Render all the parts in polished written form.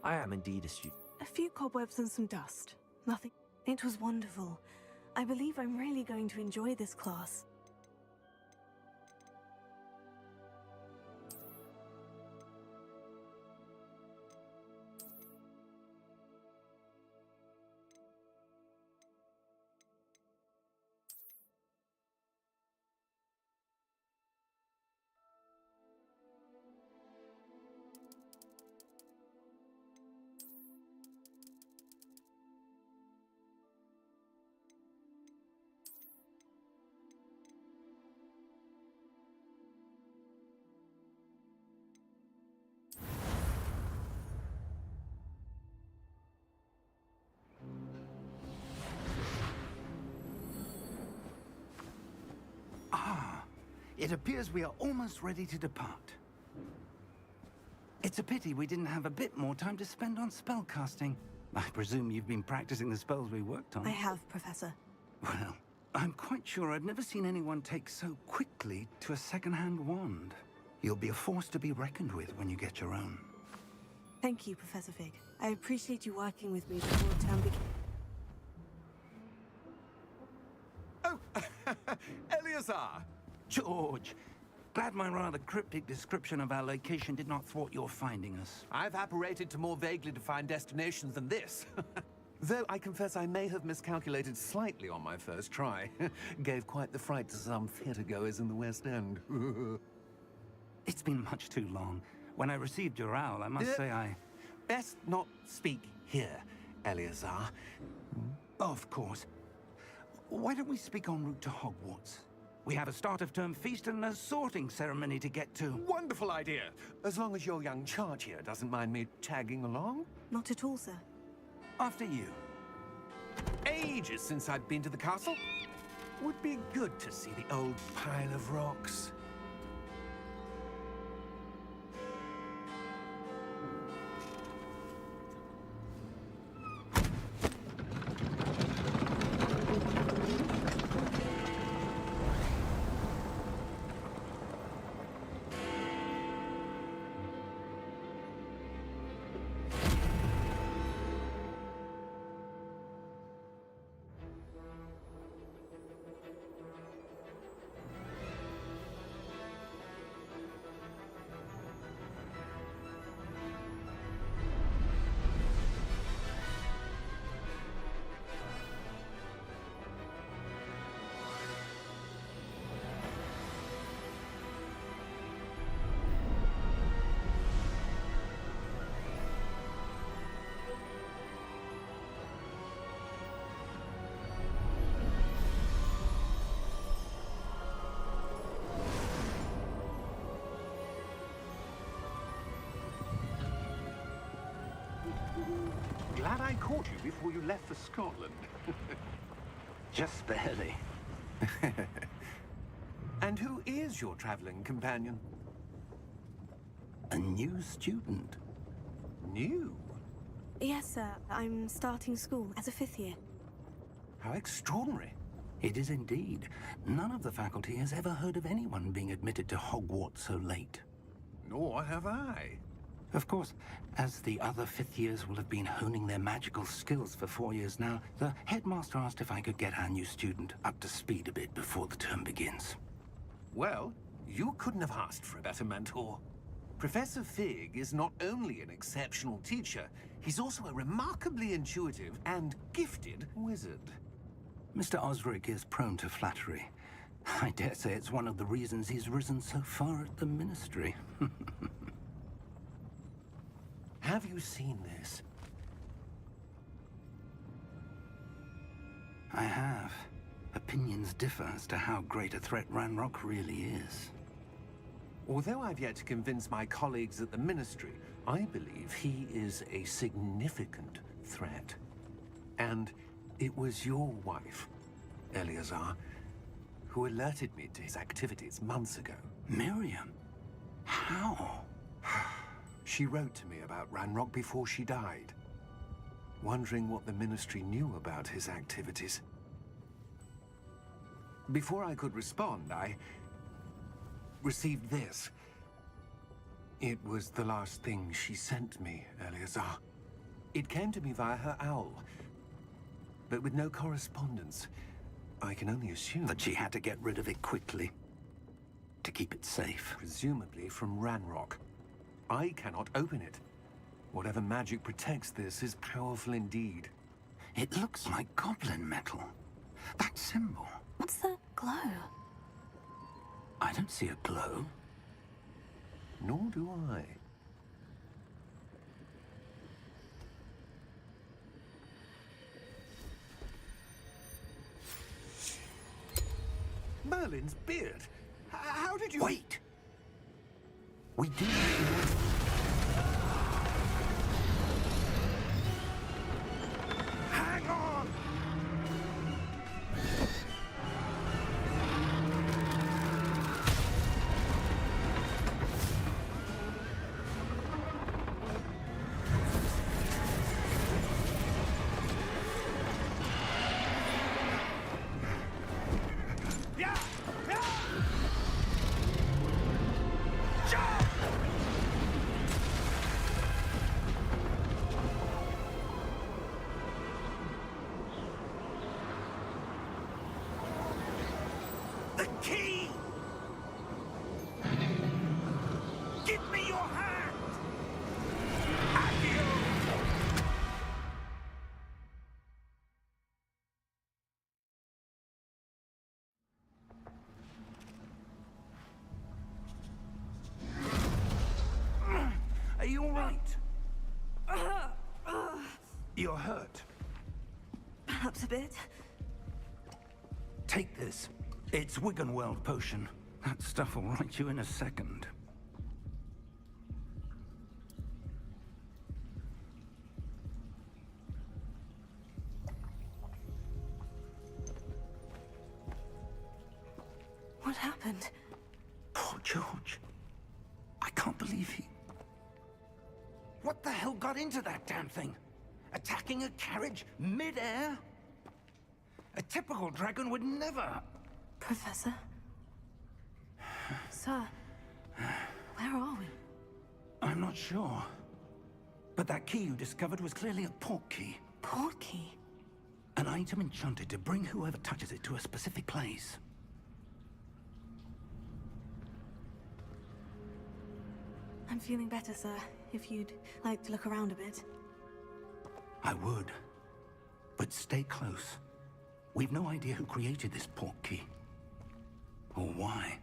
I am indeed a student. A few cobwebs and some dust. Nothing. It was wonderful. I believe I'm really going to enjoy this class. It appears we are almost ready to depart. It's a pity we didn't have a bit more time to spend on spellcasting. I presume you've been practicing the spells we worked on. I have, Professor. Well, I'm quite sure I've never seen anyone take so quickly to a second-hand wand. You'll be a force to be reckoned with when you get your own. Thank you, Professor Fig. I appreciate you working with me before term begins. Oh, Eleazar! George, glad my rather cryptic description of our location did not thwart your finding us. I've apparated to more vaguely defined destinations than this. Though I confess I may have miscalculated slightly on my first try. Gave quite the fright to some theatre-goers in the West End. It's been much too long. When I received your owl, I must say I... Best not speak here, Eleazar. Of course. Why don't we speak en route to Hogwarts? We have a start-of-term feast and a sorting ceremony to get to. Wonderful idea! As long as your young charge here doesn't mind me tagging along. Not at all, sir. After you. Ages since I've been to the castle. Would be good to see the old pile of rocks. Glad I caught you before you left for Scotland. Just barely. And who is your traveling companion? A new student. New? Yes, sir. I'm starting school as a 5th year. How extraordinary. It is indeed. None of the faculty has ever heard of anyone being admitted to Hogwarts so late. Nor have I. Of course, as the other 5th years will have been honing their magical skills for 4 years now, the headmaster asked if I could get our new student up to speed a bit before the term begins. Well, you couldn't have asked for a better mentor. Professor Fig is not only an exceptional teacher, he's also a remarkably intuitive and gifted wizard. Mr. Osric is prone to flattery. I dare say it's one of the reasons he's risen so far at the Ministry. Have you seen this? I have. Opinions differ as to how great a threat Ranrock really is. Although I've yet to convince my colleagues at the Ministry, I believe he is a significant threat. And it was your wife, Eleazar, who alerted me to his activities months ago. Miriam? How? She wrote to me about Ranrock before she died, wondering what the Ministry knew about his activities. Before I could respond, I received this. It was the last thing she sent me, Eleazar. It came to me via her owl, but with no correspondence. I can only assume That she had to get rid of it quickly to keep it safe. presumably from Ranrock. I cannot open it. Whatever magic protects this is powerful indeed. It looks like goblin metal. That symbol. What's that glow? I don't see a glow. Nor do I. Merlin's beard. How did you... Wait! We do. Hang on! Yeah! Yeah! Jump! The key! Give me your hand! Accio! Are you all right? You're hurt. Perhaps a bit. Take this. It's Wiggenweld potion. That stuff will right you in a second. What happened? Poor George. I can't believe he... What the hell got into that damn thing? Attacking a carriage mid-air? A typical dragon would never... Professor? Sir, where are we? I'm not sure. But that key you discovered was clearly a port key. Port key? An item enchanted to bring whoever touches it to a specific place. I'm feeling better, sir. If you'd like to look around a bit. I would. But stay close. We've no idea who created this port key. Or why.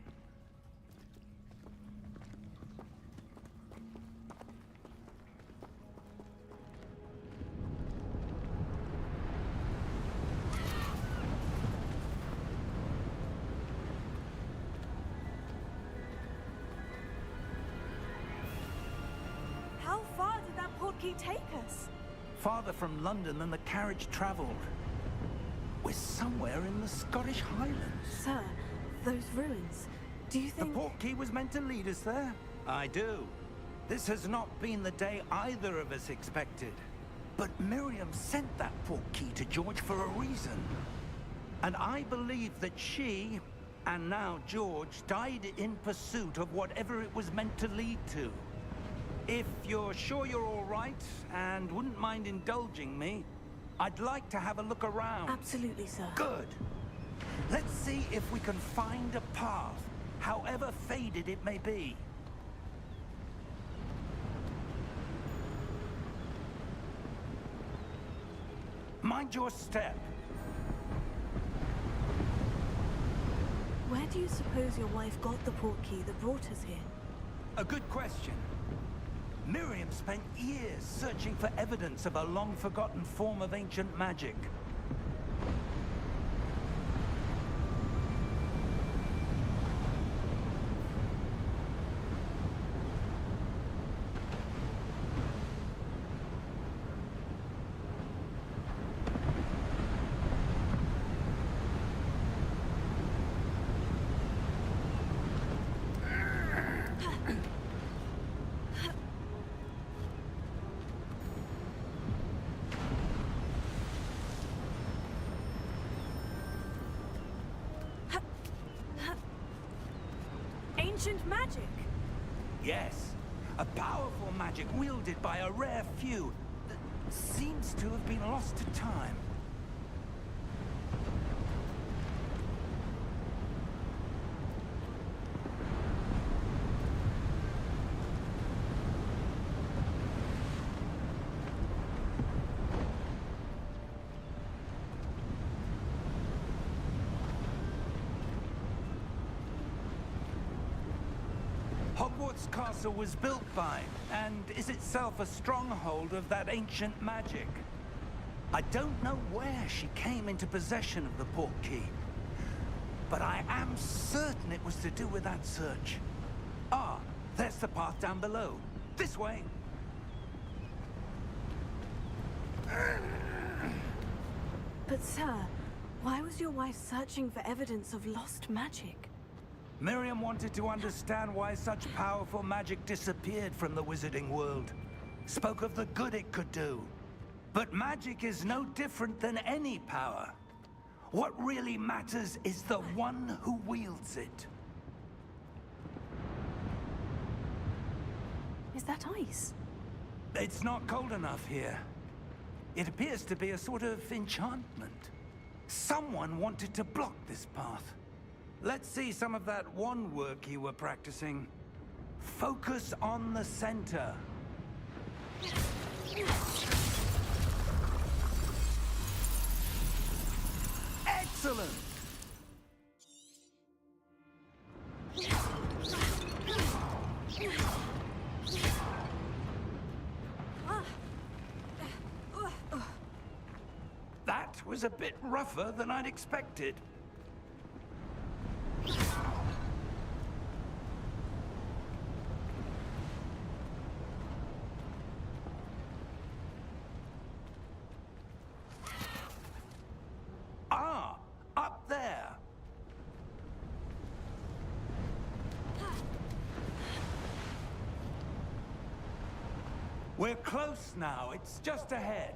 How far did that port key take us? Farther from London than the carriage traveled. We're somewhere in the Scottish Highlands. Sir, those ruins. Do you The think... port key was meant to lead us there? I do. This has not been the day either of us expected. But Miriam sent that port key to George for a reason. And I believe that she, and now George, died in pursuit of whatever it was meant to lead to. If you're sure you're all right, and wouldn't mind indulging me, I'd like to have a look around. Absolutely, sir. Good. Let's see if we can find a path, however faded it may be. Mind your step. Where do you suppose your wife got the port key that brought us here? A good question. Miriam spent years searching for evidence of a long-forgotten form of ancient magic. Ancient magic? Yes, a powerful magic wielded by a rare few. seems to have been lost to time. Hogwarts Castle was built by, and is itself a stronghold of that ancient magic. I don't know where she came into possession of the portkey, but I am certain it was to do with that search. Ah, there's the path down below. This way. But sir, why was your wife searching for evidence of lost magic? Miriam wanted to understand why such powerful magic disappeared from the wizarding world. Spoke of the good it could do. But magic is no different than any power. What really matters is the one who wields it. Is that ice? It's not cold enough here. It appears to be a sort of enchantment. Someone wanted to block this path. Let's see some of that wand work you were practicing. Focus on the center. Excellent! That was a bit rougher than I'd expected. Ah, up there. We're close now. It's just ahead.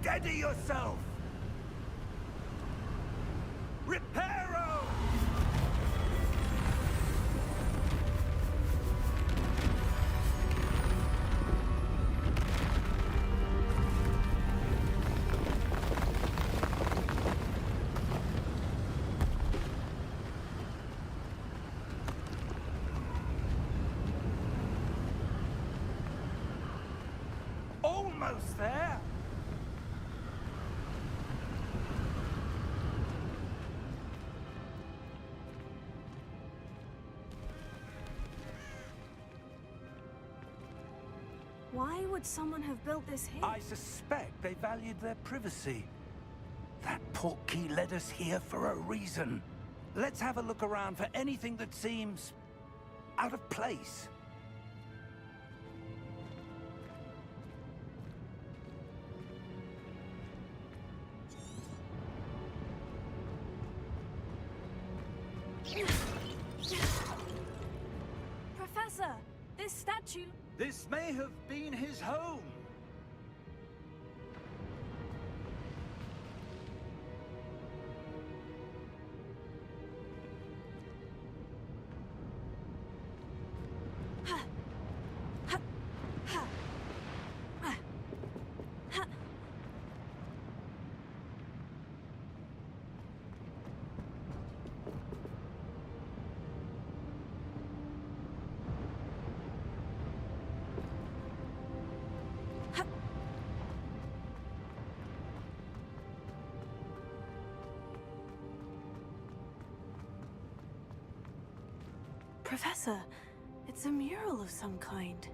Steady yourself! Reparo! Almost there! Why would someone have built this here? I suspect they valued their privacy. That portkey led us here for a reason. Let's have a look around for anything that seems out of place. Professor, this statue... This may have been his home. Professor, it's a mural of some kind.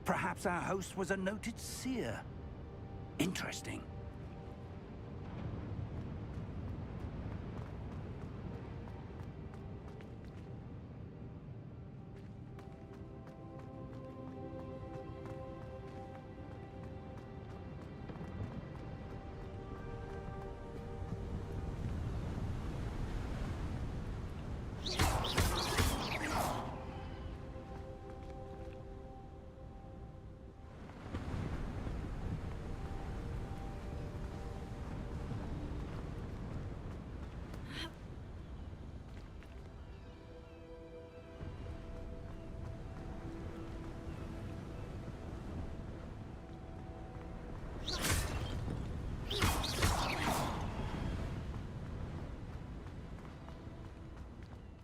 Perhaps our host was a noted seer. Interesting.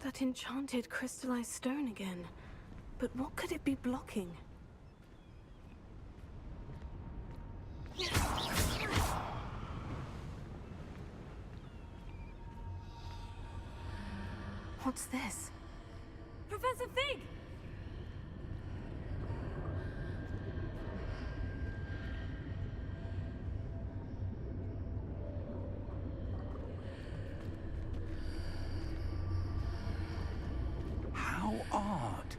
That enchanted crystallized stone again. But what could it be blocking? What's this? Professor Fig! How odd.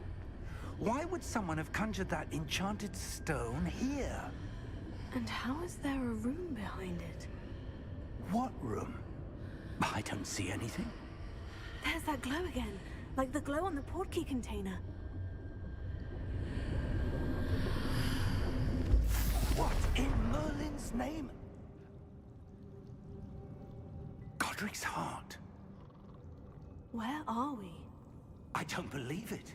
Why would someone have conjured that enchanted stone here? And how is there a room behind it? What room? I don't see anything. There's that glow again, like the glow on the portkey container. What in Merlin's name? Godric's heart. Where are we? I don't believe it.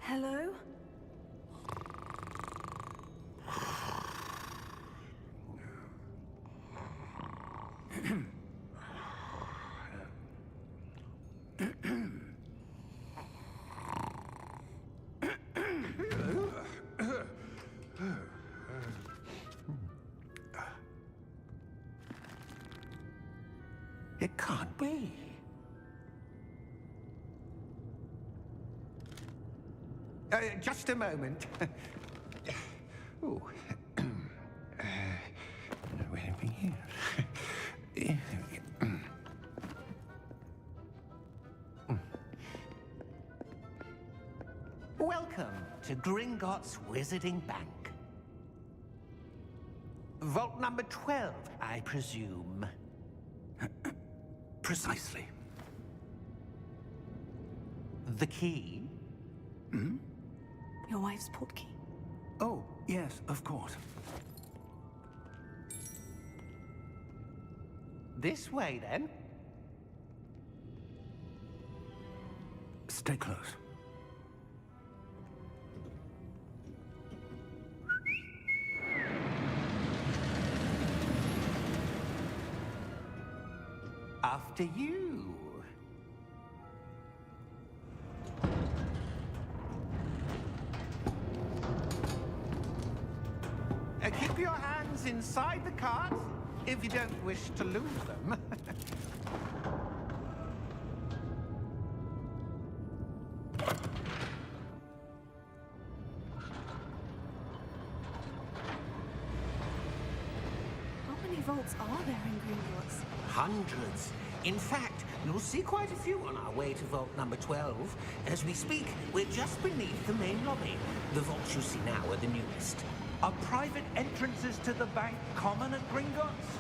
Hello? It can't be. Just a moment. Oh. Where are we here? Welcome to Gringotts Wizarding Bank. Vault number 12, I presume. Precisely. The key? Your wife's portkey. Oh, yes, of course. This way, then. Stay close. After you. Keep your hands inside the cart if you don't wish to lose them. How many vaults are there in Gringotts? Hundreds. In fact, you'll see quite a few on our way to vault number 12. As we speak, we're just beneath the main lobby. The vaults you see now are the newest. Are private entrances to the bank common at Gringotts?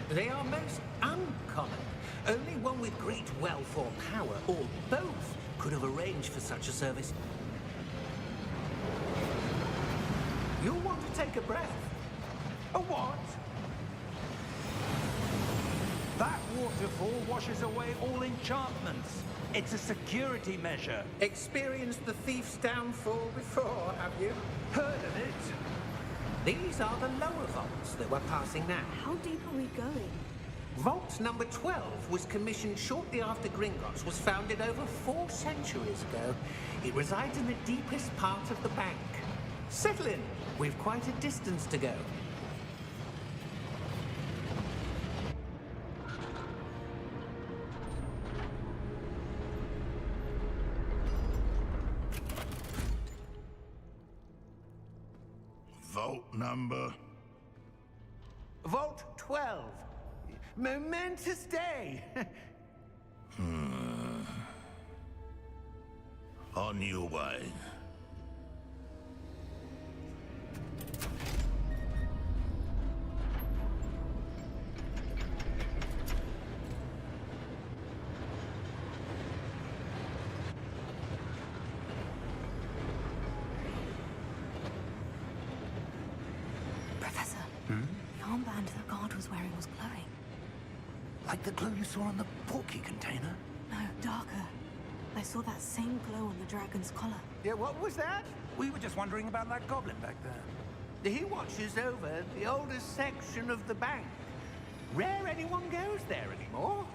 They are most uncommon. Only one with great wealth or power, or both, could have arranged for such a service. You'll want to take a breath. A what? That waterfall washes away all enchantments. It's a security measure. Experienced the thief's downfall before, have you? Heard of it? These are the lower vaults that we're passing now. How deep are we going? Vault number 12 was commissioned shortly after Gringotts was founded over 4 centuries ago. It resides in the deepest part of the bank. Settle in. We've quite a distance to go. Vault number? Vault 12. Momentous day. On your way. Professor, the armband the guard was wearing was glowing. Like the glow you saw on the portkey container? No, darker. I saw that same glow on the dragon's collar. Yeah, what was that? We were just wondering about that goblin back there. He watches over the oldest section of the bank. Rare anyone goes there anymore.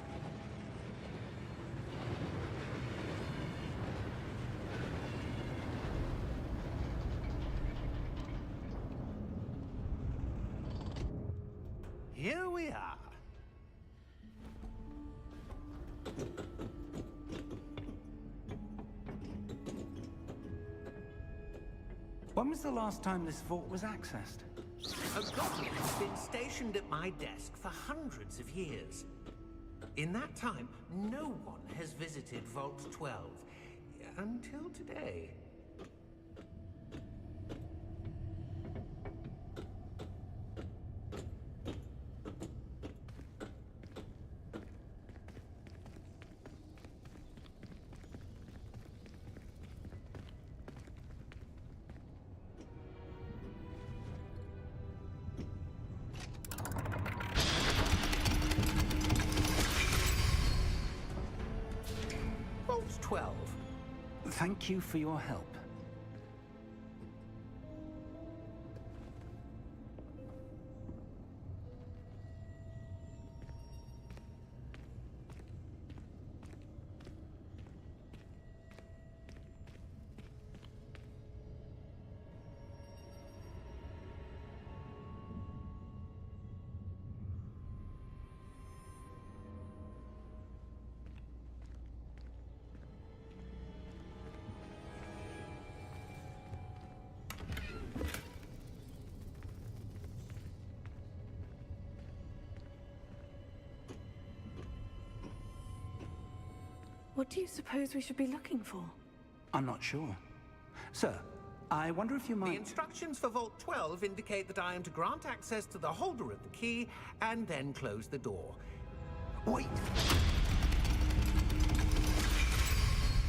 Here we are. When was the last time this vault was accessed? A goblin has been stationed at my desk for hundreds of years. In that time, no one has visited Vault 12. Until today. Vault 12. Thank you for your help. What do you suppose we should be looking for? I'm not sure. Sir, I wonder if you The might... instructions for Vault 12 indicate that I am to grant access to the holder of the key and then close the door. Wait!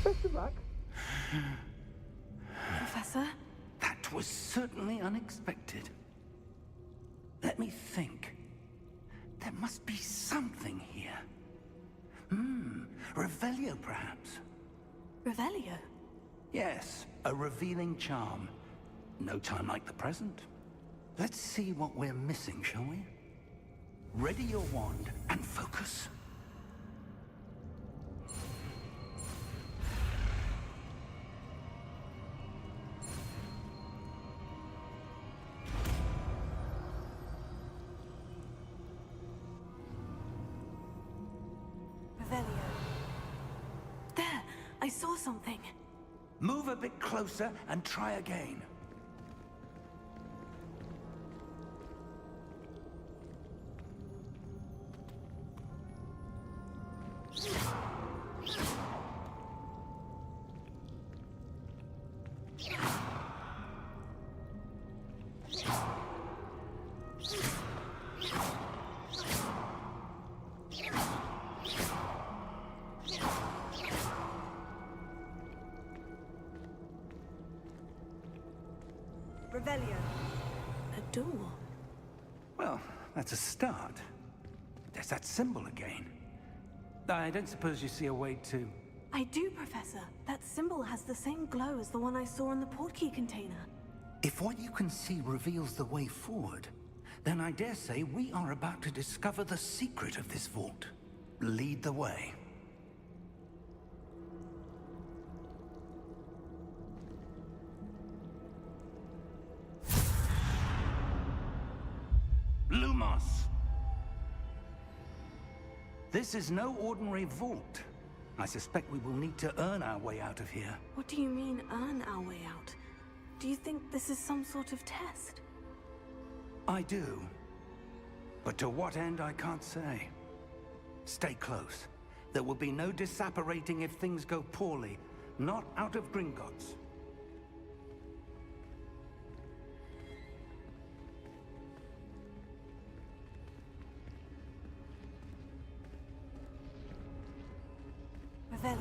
Best of luck. Professor? That was certainly unexpected. Let me think. There must be something here. Revelio, perhaps? Revelio? Yes, a revealing charm. No time like the present. Let's see what we're missing, shall we? Ready your wand and focus. Revelio. There! I saw something. Move a bit closer and try again. Revelio. A door. Well, that's a start. There's that symbol again. I don't suppose you see a way to... I do, Professor. That symbol has the same glow as the one I saw in the portkey container. If what you can see reveals the way forward, then I dare say we are about to discover the secret of this vault. Lead the way. Lumos! This is no ordinary vault. I suspect we will need to earn our way out of here. What do you mean, earn our way out? Do you think this is some sort of test? I do. But to what end, I can't say. Stay close. There will be no disapparating if things go poorly, Not out of Gringotts. Revelio.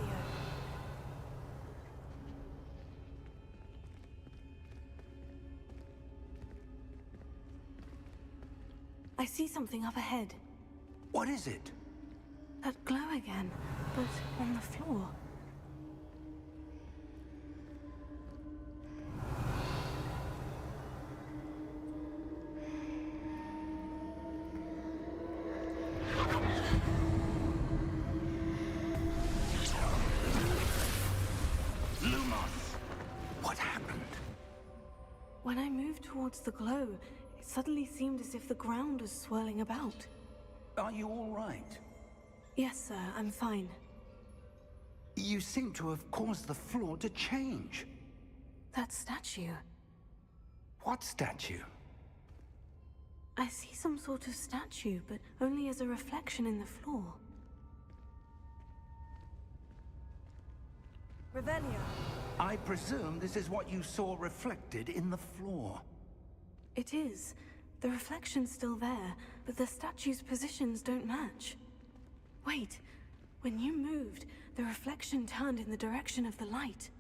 I see something up ahead. What is it? That glow again, but on the floor. When I moved towards the glow, it suddenly seemed as if the ground was swirling about. Are you all right? Yes, sir, I'm fine. You seem to have caused the floor to change. That statue. What statue? I see some sort of statue, but only as a reflection in the floor. Revelio. I presume this is what you saw reflected in the floor. It is. The reflection's still there, but the statue's positions don't match. Wait. When you moved, the reflection turned in the direction of the light.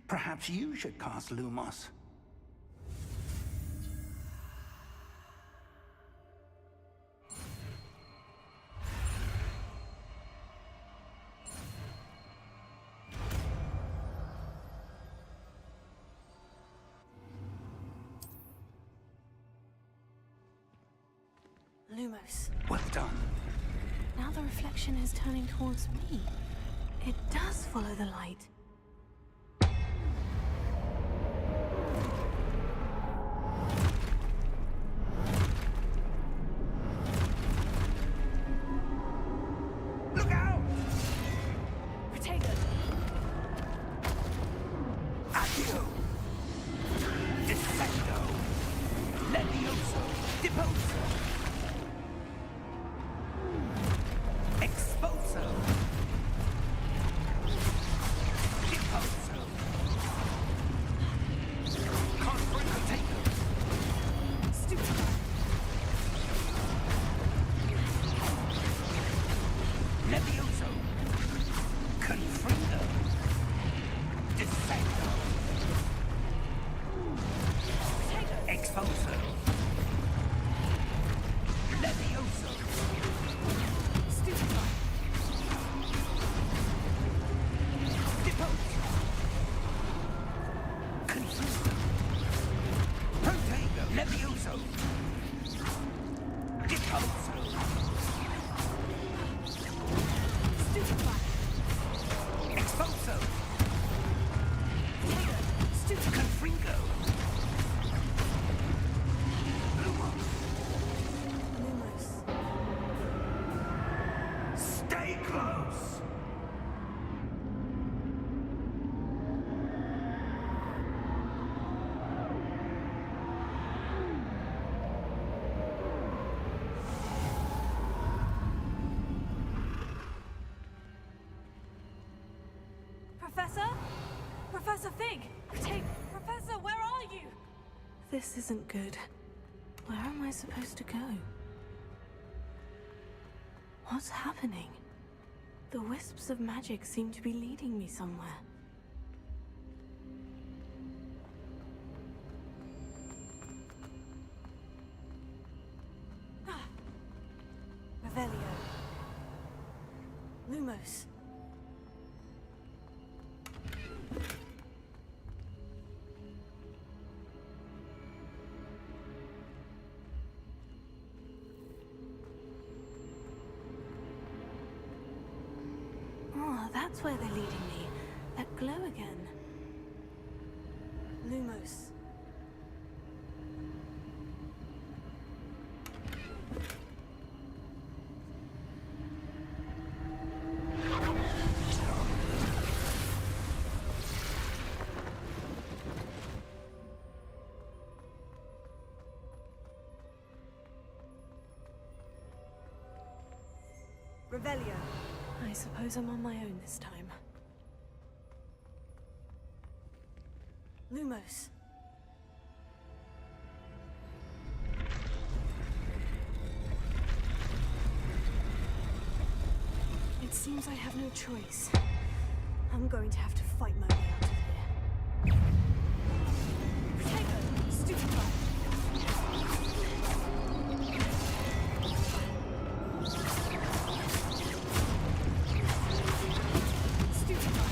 Perhaps you should cast Lumos. Lumos. Well done. Now the reflection is turning towards me. It does follow the light. Look out! Protego. Accio! Descendo! Levioso! Deposo! Exposo! Deposo! Confrontato! Stupid. Levioso! Confringo! Descendo! Exposo! Levioso! Stupid. Deposo! Confringo! Protego! Levioso! Deposo! Stupid. Exposo! Stupid. Confringo! Lumos! Lumos. Stay close! Professor? Professor Fig! Professor, where are you? This isn't good. Where am I supposed to go? What's happening? The wisps of magic seem to be leading me somewhere. Revelio. Lumos. Oh, that's where they're leading me. That glow again. Lumos. Revelio. I suppose I'm on my own this time. Lumos. It seems I have no choice. I'm going to have to fight my way out of here. Potato! Stupefy! Stupefy!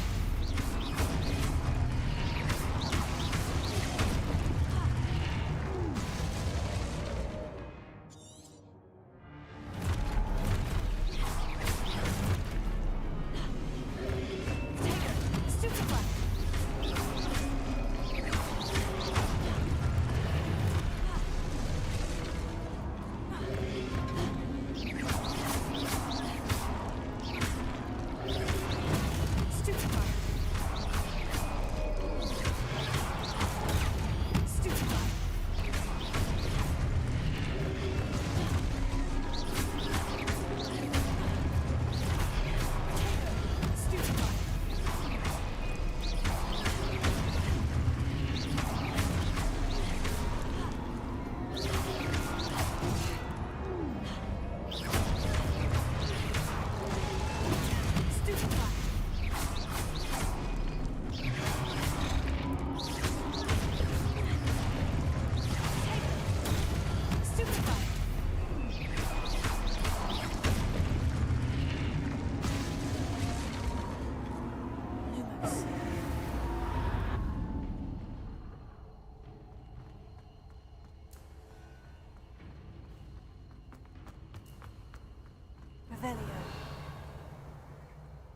Revelio.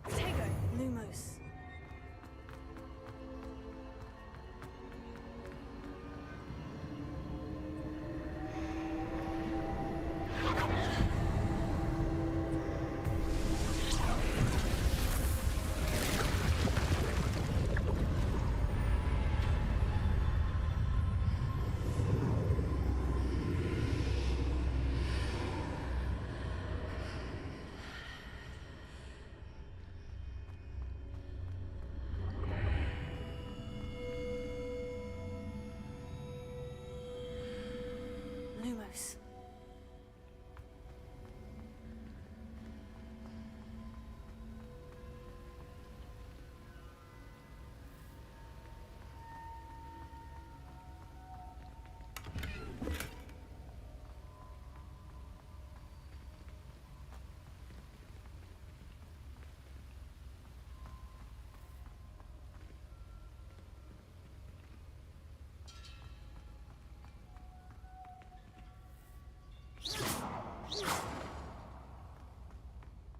Protego. Lumos. Lumos.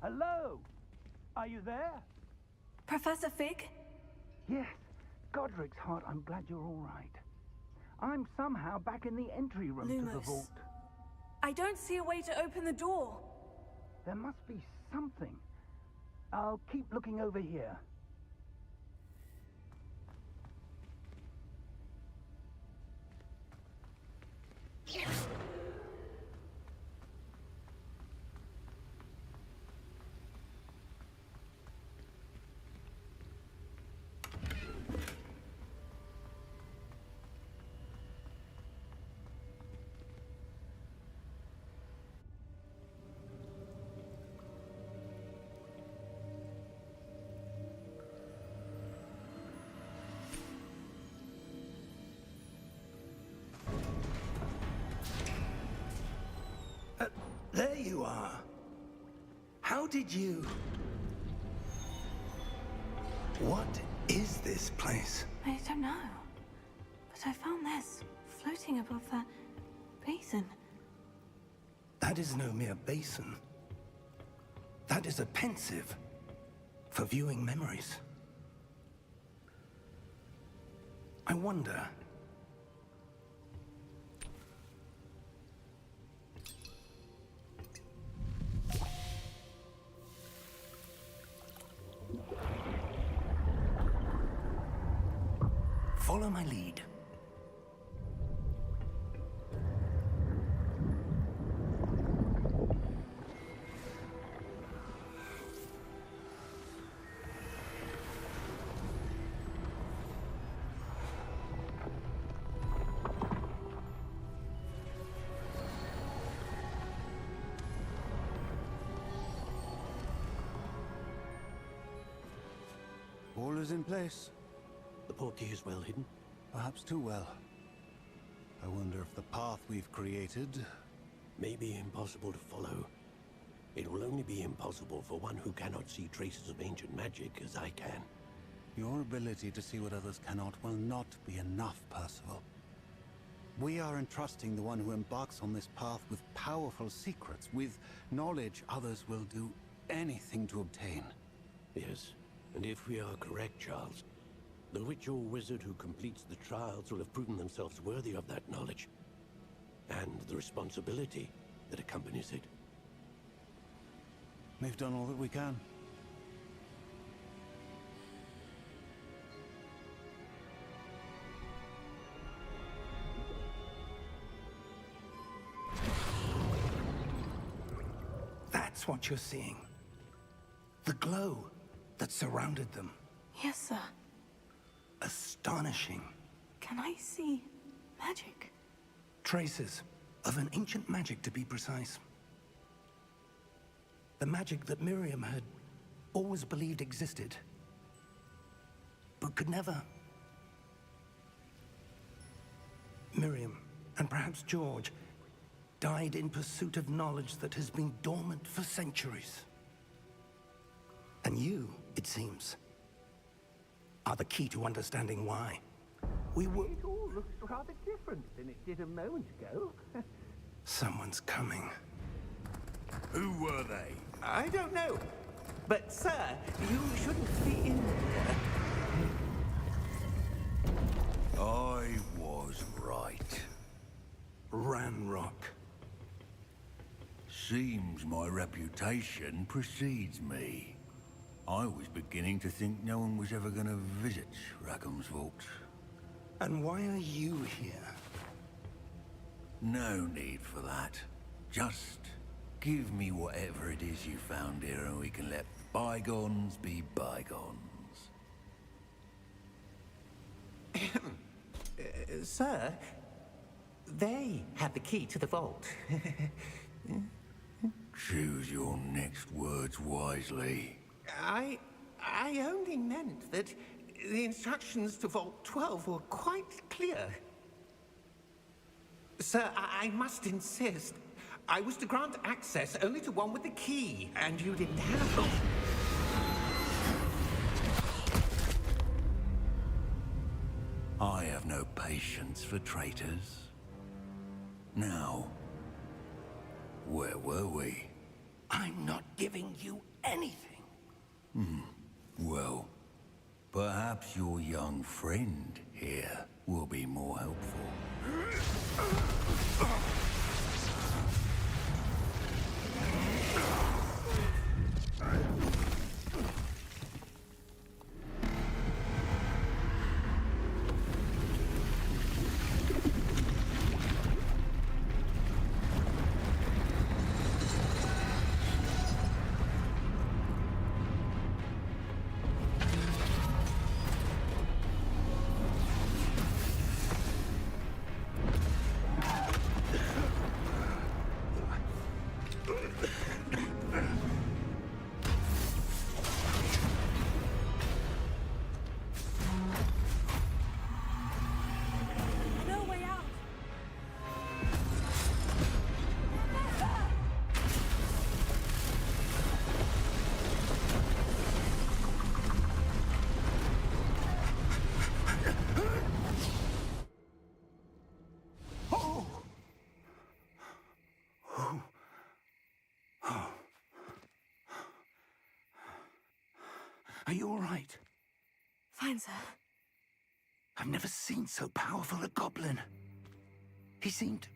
Hello? Are you there? Professor Fig? Yes. Godric's heart, I'm glad you're all right. I'm somehow back in the entry room to the Lumos. vault. I don't see a way to open the door. There must be something. I'll keep looking over here. There you are. How did you... What is this place? I don't know. But I found this floating above that basin. That is no mere basin. That is a pensive for viewing memories. I wonder... Follow my lead. All is in place. The portkey is well hidden. Perhaps too well. I wonder if the path we've created... May be impossible to follow. It will only be impossible for one who cannot see traces of ancient magic as I can. Your ability to see what others cannot will not be enough, Percival. We are entrusting the one who embarks on this path with powerful secrets, with knowledge others will do anything to obtain. Yes, and if we are correct, Charles, the witch or wizard who completes the trials will have proven themselves worthy of that knowledge, and the responsibility that accompanies it. We've done all that we can. That's what you're seeing. The glow that surrounded them. Yes, sir. Astonishing. Can I see magic? Traces of an ancient magic, to be precise. The magic that Miriam had always believed existed, but could never. Miriam, and perhaps George, died in pursuit of knowledge that has been dormant for centuries. And you, it seems, are the key to understanding why. We were... It all looks rather different than it did a moment ago. Someone's coming. Who were they? I don't know. But, sir, you shouldn't be in here. I was right. Ranrock. Seems my reputation precedes me. I was beginning to think no one was ever going to visit Rackham's vault. And why are you here? No need for that. Just give me whatever it is you found here and we can let bygones be bygones. Sir, they had the key to the vault. Choose your next words wisely. I only meant that the instructions to Vault 12 were quite clear. Sir, I must insist. I was to grant access only to one with the key, and you didn't have it. I have no patience for traitors. Now, where were we? I'm not giving you anything. Well, perhaps your young friend here will be more helpful. No way out. Are you all right? Fine, sir. I've never seen so powerful a goblin. He seemed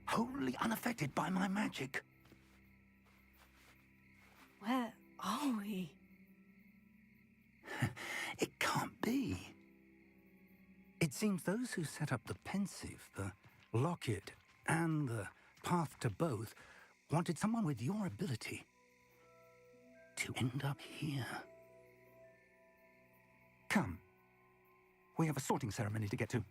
wholly unaffected by my magic. Where are we? It can't be. It seems those who set up the pensive, the locket, and the path to both wanted someone with your ability to end up here. Come. We have a sorting ceremony to get to.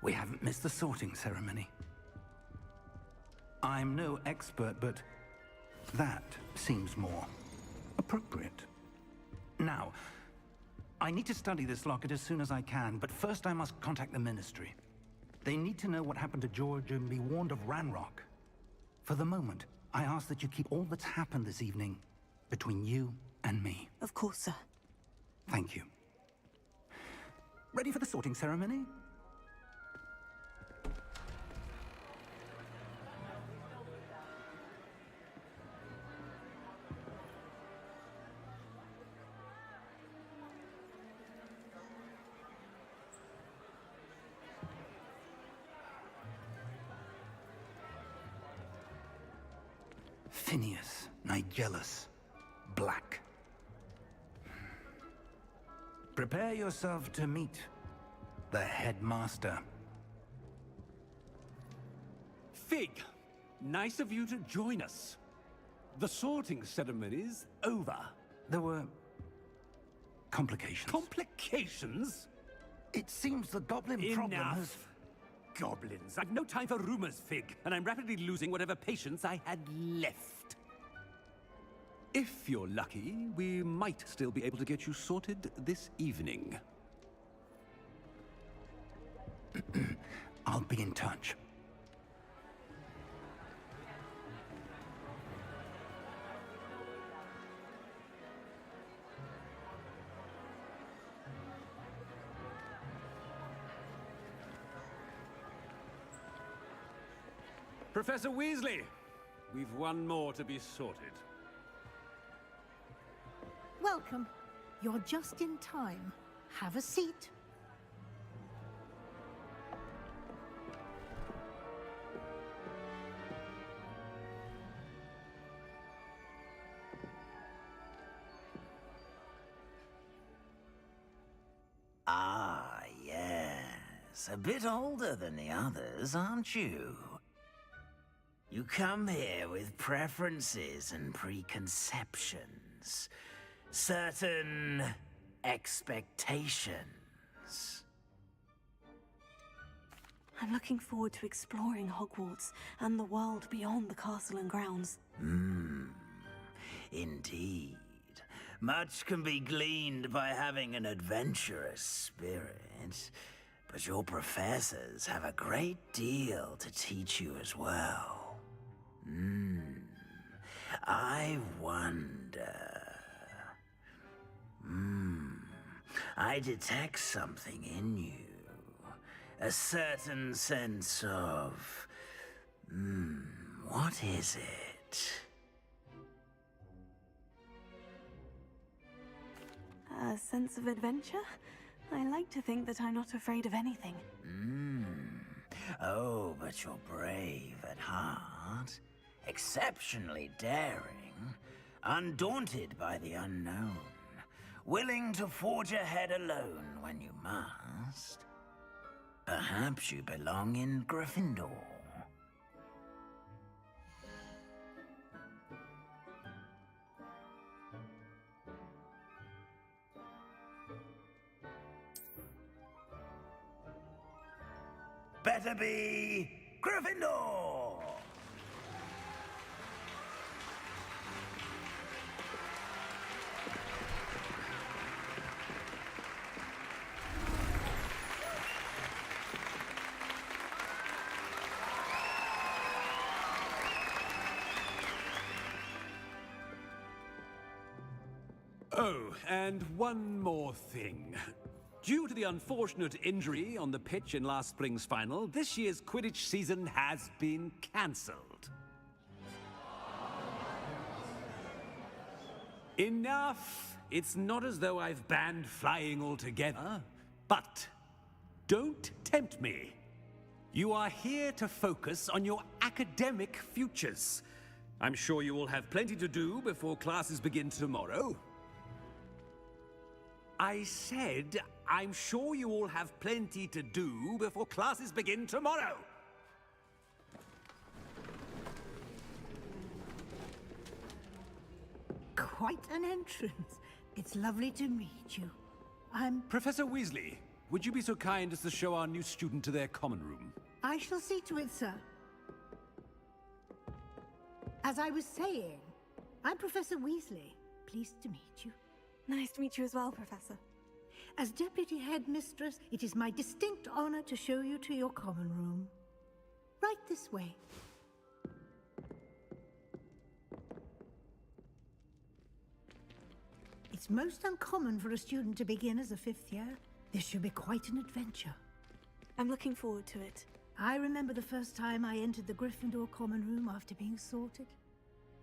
We haven't missed the sorting ceremony. I'm no expert, but that seems more appropriate. Now, I need to study this locket as soon as I can, but first I must contact the Ministry. They need to know what happened to George and be warned of Ranrock. For the moment, I ask that you keep all that's happened this evening between you and me. Of course, sir. Thank you. Ready for the sorting ceremony? Phineas, Nigellus, Black. Prepare yourself to meet the headmaster. Fig, nice of you to join us. The sorting ceremony's over. There were complications. Complications? It seems the goblin problem has... Enough! Goblins. I've no time for rumors, Fig, and I'm rapidly losing whatever patience I had left. If you're lucky, we might still be able to get you sorted this evening. I'll be in touch. Professor Weasley, we've one more to be sorted. Welcome. You're just in time. Have a seat. Ah, yes. A bit older than the others, aren't you? You come here with preferences and preconceptions. Certain expectations. I'm looking forward to exploring Hogwarts and the world beyond the castle and grounds. Indeed. Much can be gleaned by having an adventurous spirit, but your professors have a great deal to teach you as well. I wonder... I detect something in you. A certain sense of... what is it? A sense of adventure? I like to think that I'm not afraid of anything. Oh, but you're brave at heart. Exceptionally daring. Undaunted by the unknown. Willing to forge ahead alone when you must. Perhaps you belong in Gryffindor. Better be Gryffindor! Oh, and one more thing. Due to the unfortunate injury on the pitch in last spring's final, this year's Quidditch season has been cancelled. Enough! It's not as though I've banned flying altogether, but don't tempt me. You are here to focus on your academic futures. I'm sure you will have plenty to do before classes begin tomorrow. I said, I'm sure you all have plenty to do before classes begin tomorrow. Quite an entrance. It's lovely to meet you. I'm... Professor Weasley, would you be so kind as to show our new student to their common room? I shall see to it, sir. As I was saying, I'm Professor Weasley. Pleased to meet you. Nice to meet you as well, Professor. As Deputy Headmistress, it is my distinct honor to show you to your common room. Right this way. It's most uncommon for a student to begin as a 5th year. This should be quite an adventure. I'm looking forward to it. I remember the first time I entered the Gryffindor common room after being sorted.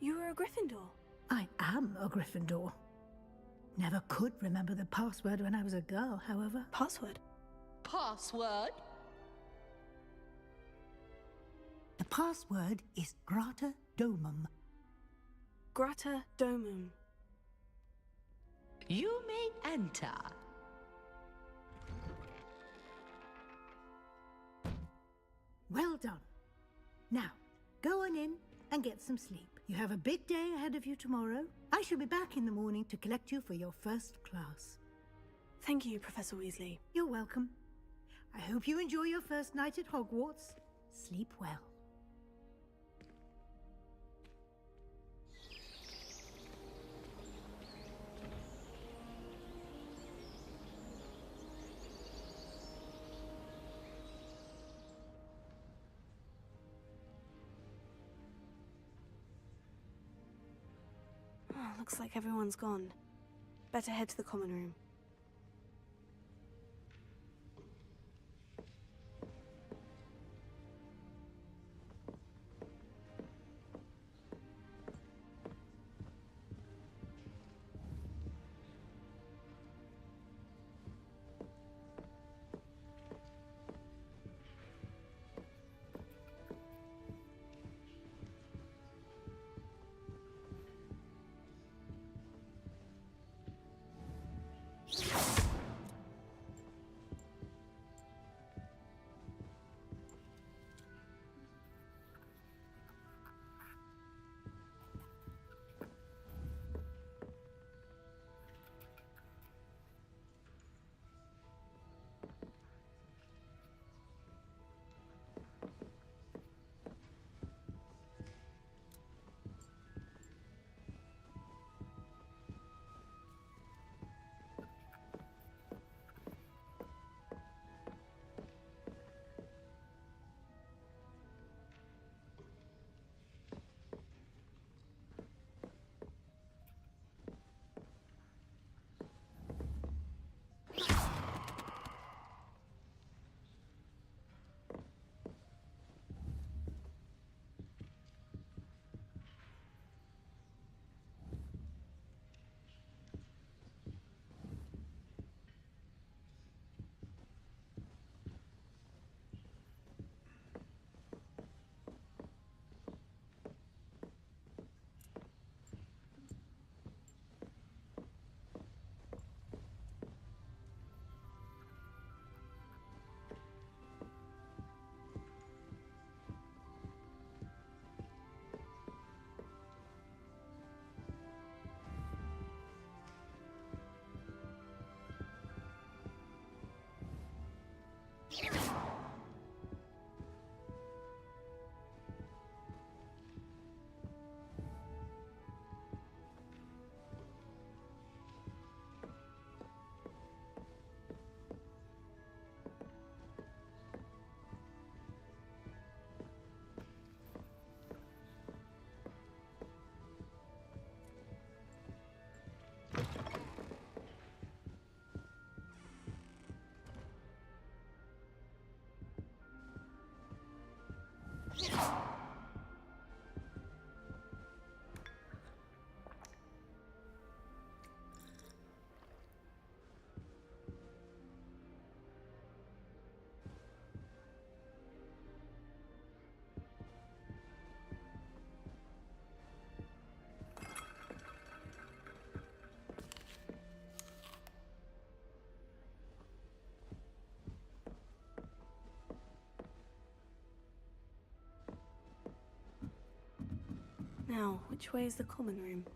You were a Gryffindor? I am a Gryffindor. Never could remember the password when I was a girl, however. Password? Password? The password is Grata Domum. Grata Domum. You may enter. Well done. Now, go on in and get some sleep. You have a big day ahead of you tomorrow. I shall be back in the morning to collect you for your first class. Thank you, Professor Weasley. You're welcome. I hope you enjoy your first night at Hogwarts. Sleep well. Oh, looks like everyone's gone. Better head to the common room. Now, which way is the common room?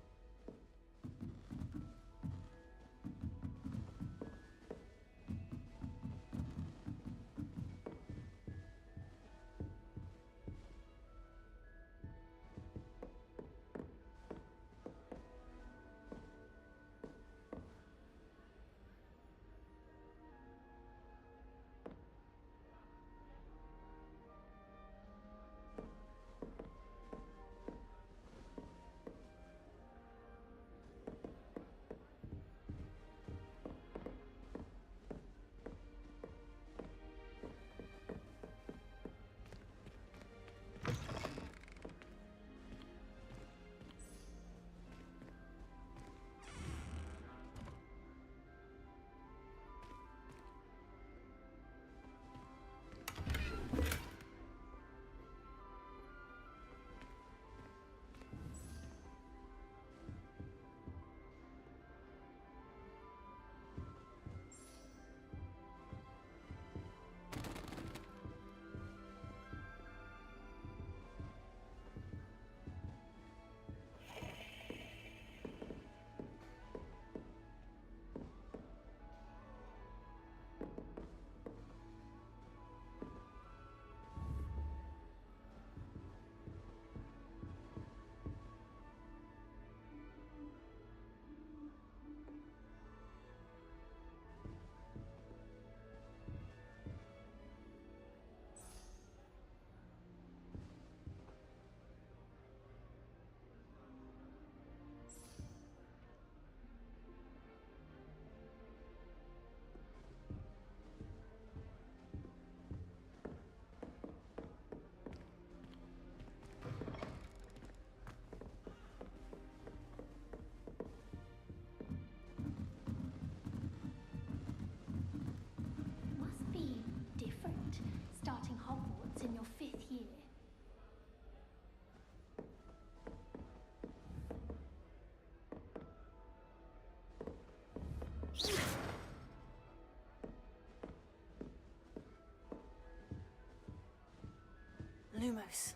close.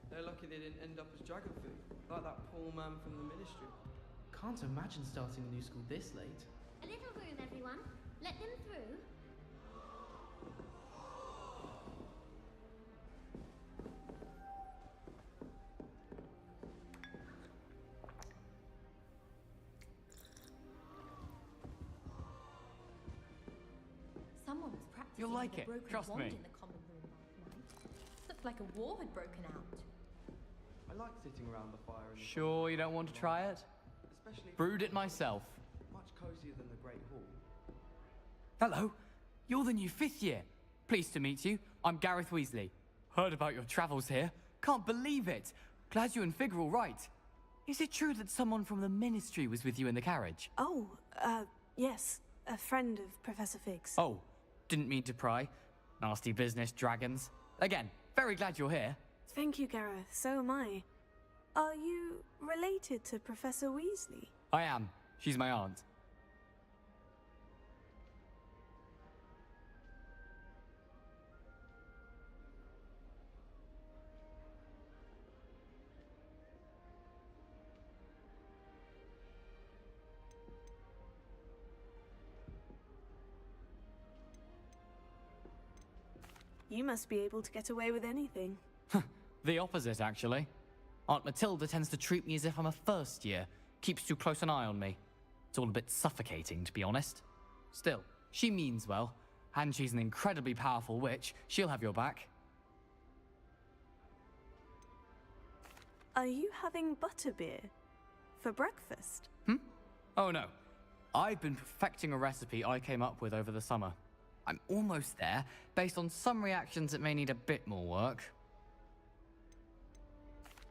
They're lucky they didn't end up as dragon food, like that poor man from the ministry. Can't imagine starting a new school this late. A little room, everyone. Let them through. Someone was practicing You'll like with a it, broken trust wand me. in the common room last night. Looked like a war had broken out. I like sitting around the fire in the Sure you don't want to try it? especially Brewed it myself. much cozier than the Great Hall. Hello, you're the new 5th year. Pleased to meet you. I'm Gareth Weasley. Heard about your travels here. Can't believe it. Glad you and Fig are all right. Is it true that someone from the Ministry was with you in the carriage? Oh, yes. A friend of Professor Fig's. Oh, didn't mean to pry. Nasty business, dragons. Again, very glad you're here. Thank you, Gareth. So am I. Are you related to Professor Weasley? I am. She's my aunt. You must be able to get away with anything. The opposite, actually. Aunt Matilda tends to treat me as if I'm a first year, keeps too close an eye on me. It's all a bit suffocating, to be honest. Still, she means well, and she's an incredibly powerful witch. She'll have your back. Are you having butterbeer for breakfast? Oh no. I've been perfecting a recipe I came up with over the summer. I'm almost there, based on some reactions that may need a bit more work.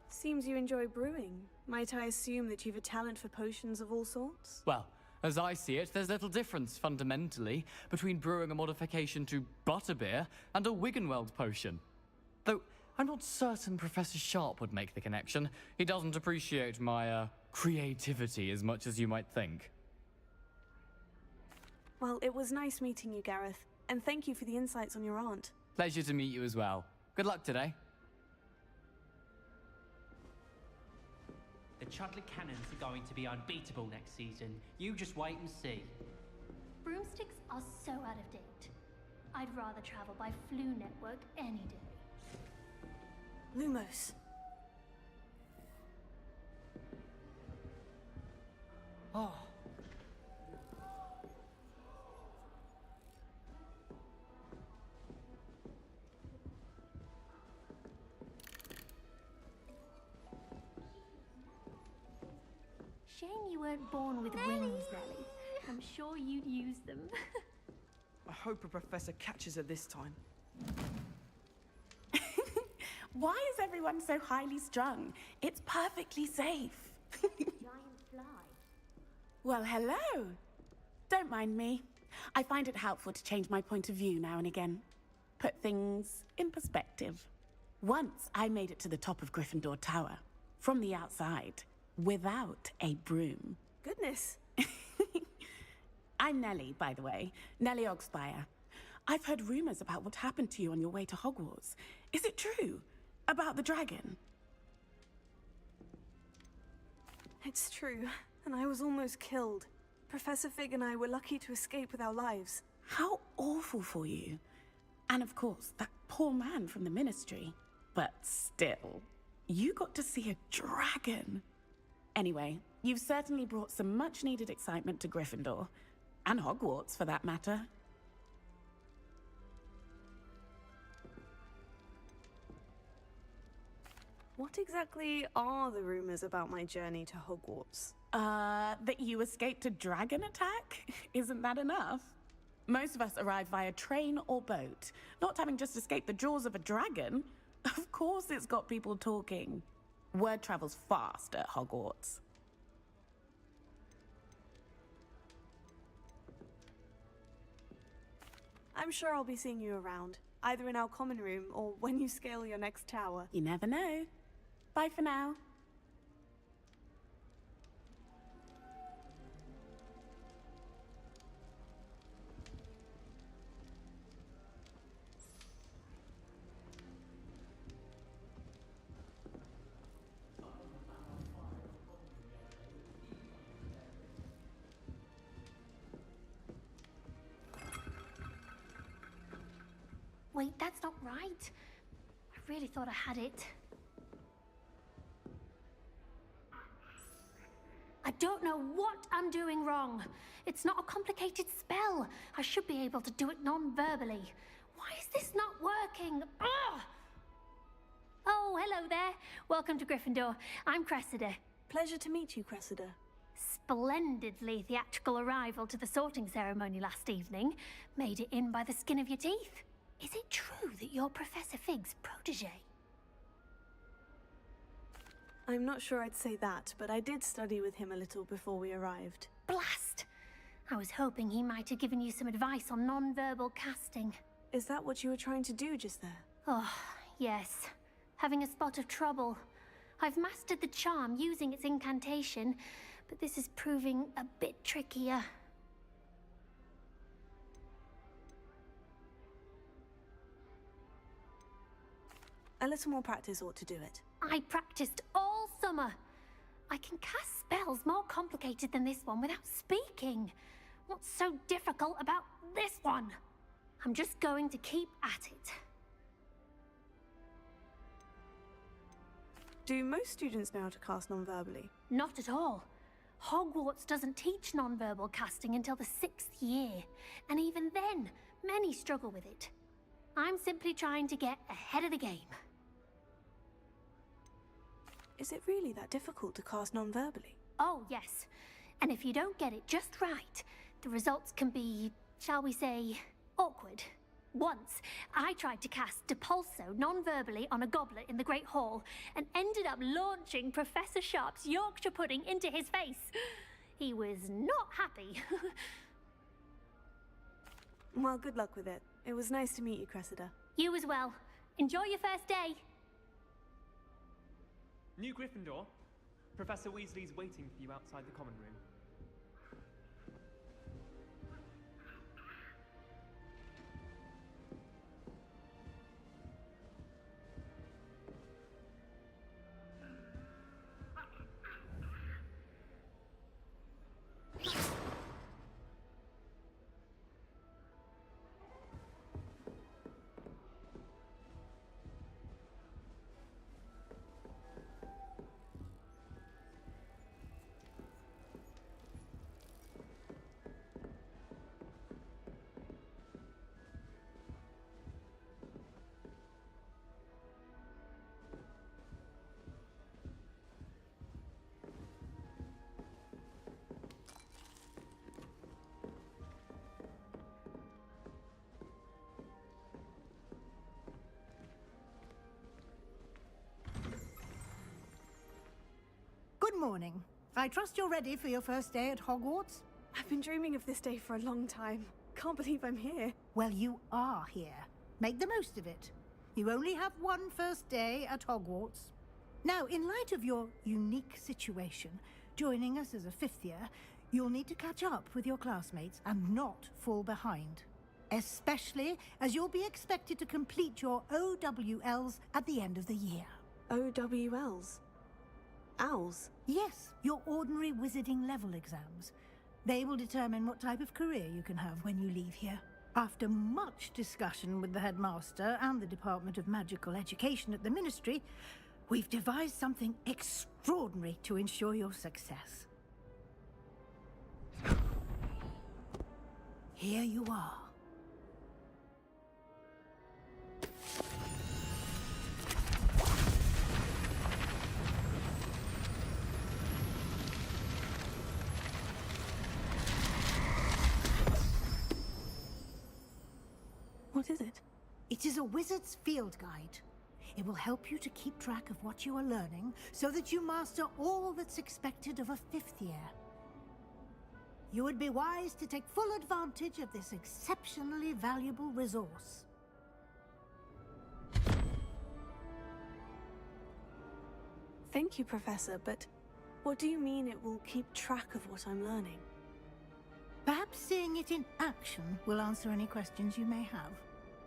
Seems you enjoy brewing. Might I assume that you've a talent for potions of all sorts? Well, as I see it, there's little difference, fundamentally, between brewing a modification to butterbeer and a Wiggenweld potion. Though, I'm not certain Professor Sharp would make the connection. He doesn't appreciate my, creativity as much as you might think. Well, it was nice meeting you, Gareth. And thank you for the insights on your aunt. Pleasure to meet you as well. Good luck today. The Chudley Cannons are going to be unbeatable next season. You just wait and see. Broomsticks are so out of date. I'd rather travel by Flu Network any day. Lumos. Oh. Shame you weren't born with wings, Nellie. I'm sure you'd use them. I hope a professor catches her this time. Why is everyone so highly strung? It's perfectly safe. Giant fly. Well, hello. Don't mind me. I find it helpful to change my point of view now and again. Put things in perspective. Once I made it to the top of Gryffindor Tower, from the outside, without a broom. Goodness. I'm Nellie, by the way. Nellie Ogspire. I've heard rumors about what happened to you on your way to Hogwarts. Is it true? About the dragon? It's true, and I was almost killed. Professor Fig and I were lucky to escape with our lives. How awful for you. And of course, that poor man from the Ministry. But still, you got to see a dragon. Anyway, you've certainly brought some much-needed excitement to Gryffindor. And Hogwarts, for that matter. What exactly are the rumors about my journey to Hogwarts? That you escaped a dragon attack? Isn't that enough? Most of us arrive via train or boat, not having just escaped the jaws of a dragon. Of course it's got people talking. Word travels fast at Hogwarts. I'm sure I'll be seeing you around, either in our common room or when you scale your next tower. You never know. Bye for now. Wait, that's not right. I really thought I had it. I don't know what I'm doing wrong. It's not a complicated spell. I should be able to do it non-verbally. Why is this not working? Ugh! Oh, hello there. Welcome to Gryffindor. I'm Cressida. Pleasure to meet you, Cressida. Splendidly theatrical arrival to the sorting ceremony last evening. Made it in by the skin of your teeth. Is it true that you're Professor Fig's protege? I'm not sure I'd say that, but I did study with him a little before we arrived. Blast! I was hoping he might have given you some advice on non-verbal casting. Is that what you were trying to do just there? Oh, yes. Having a spot of trouble. I've mastered the charm using its incantation, but this is proving a bit trickier. A little more practice ought to do it. I practiced all summer. I can cast spells more complicated than this one without speaking. What's so difficult about this one? I'm just going to keep at it. Do most students know how to cast non-verbally? Not at all. Hogwarts doesn't teach non-verbal casting until the 6th year, and even then, many struggle with it. I'm simply trying to get ahead of the game. Is it really that difficult to cast non-verbally? Oh, yes. And if you don't get it just right, the results can be, shall we say, awkward. Once, I tried to cast Depulso non-verbally on a goblet in the Great Hall and ended up launching Professor Sharp's Yorkshire pudding into his face. He was not happy. Well, good luck with it. It was nice to meet you, Cressida. You as well. Enjoy your first day. New Gryffindor. Professor Weasley's waiting for you outside the common room. Good morning. I trust you're ready for your first day at Hogwarts? I've been dreaming of this day for a long time. Can't believe I'm here. Well, you are here. Make the most of it. You only have one first day at Hogwarts. Now, in light of your unique situation, joining us as a 5th year, you'll need to catch up with your classmates and not fall behind. Especially as you'll be expected to complete your OWLs at the end of the year. OWLs? Owls? Yes, your ordinary wizarding level exams. They will determine what type of career you can have when you leave here. After much discussion with the headmaster and the Department of Magical Education at the Ministry, we've devised something extraordinary to ensure your success. Here you are. What is it? It is a wizard's field guide. It will help you to keep track of what you are learning so that you master all that's expected of a 5th year. You would be wise to take full advantage of this exceptionally valuable resource. Thank you, Professor, but what do you mean it will keep track of what I'm learning? Perhaps seeing it in action will answer any questions you may have.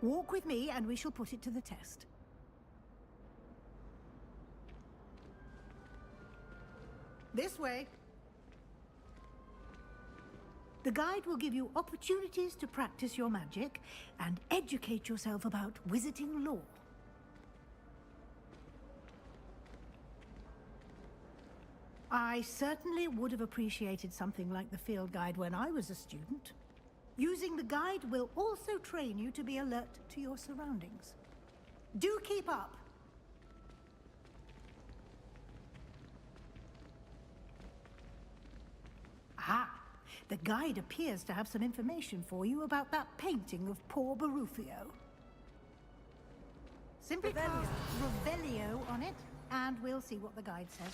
Walk with me and we shall put it to the test. This way. The guide will give you opportunities to practice your magic and educate yourself about wizarding lore. I certainly would have appreciated something like the field guide when I was a student. Using the guide will also train you to be alert to your surroundings. Do keep up! Aha! The guide appears to have some information for you about that painting of poor Barufio. Simply cast Revelio on it, and we'll see what the guide says.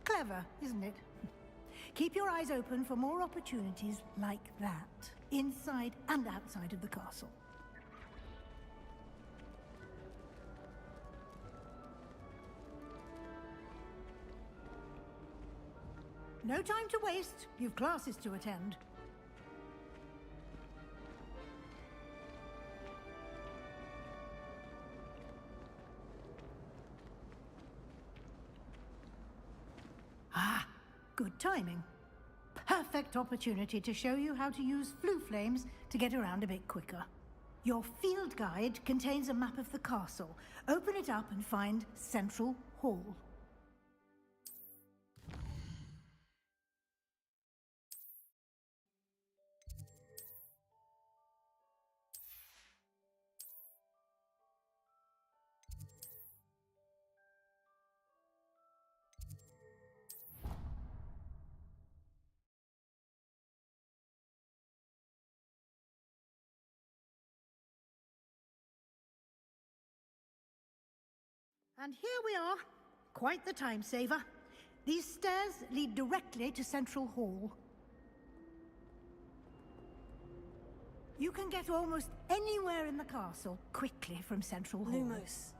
Clever, isn't it? Keep your eyes open for more opportunities like that, inside and outside of the castle. No time to waste. You've classes to attend. Ah, good timing. Perfect opportunity to show you how to use flue flames to get around a bit quicker. Your field guide contains a map of the castle. Open it up and find Central Hall. And here we are. Quite the time saver. These stairs lead directly to Central Hall. You can get almost anywhere in the castle quickly from Central Hall. Lumos.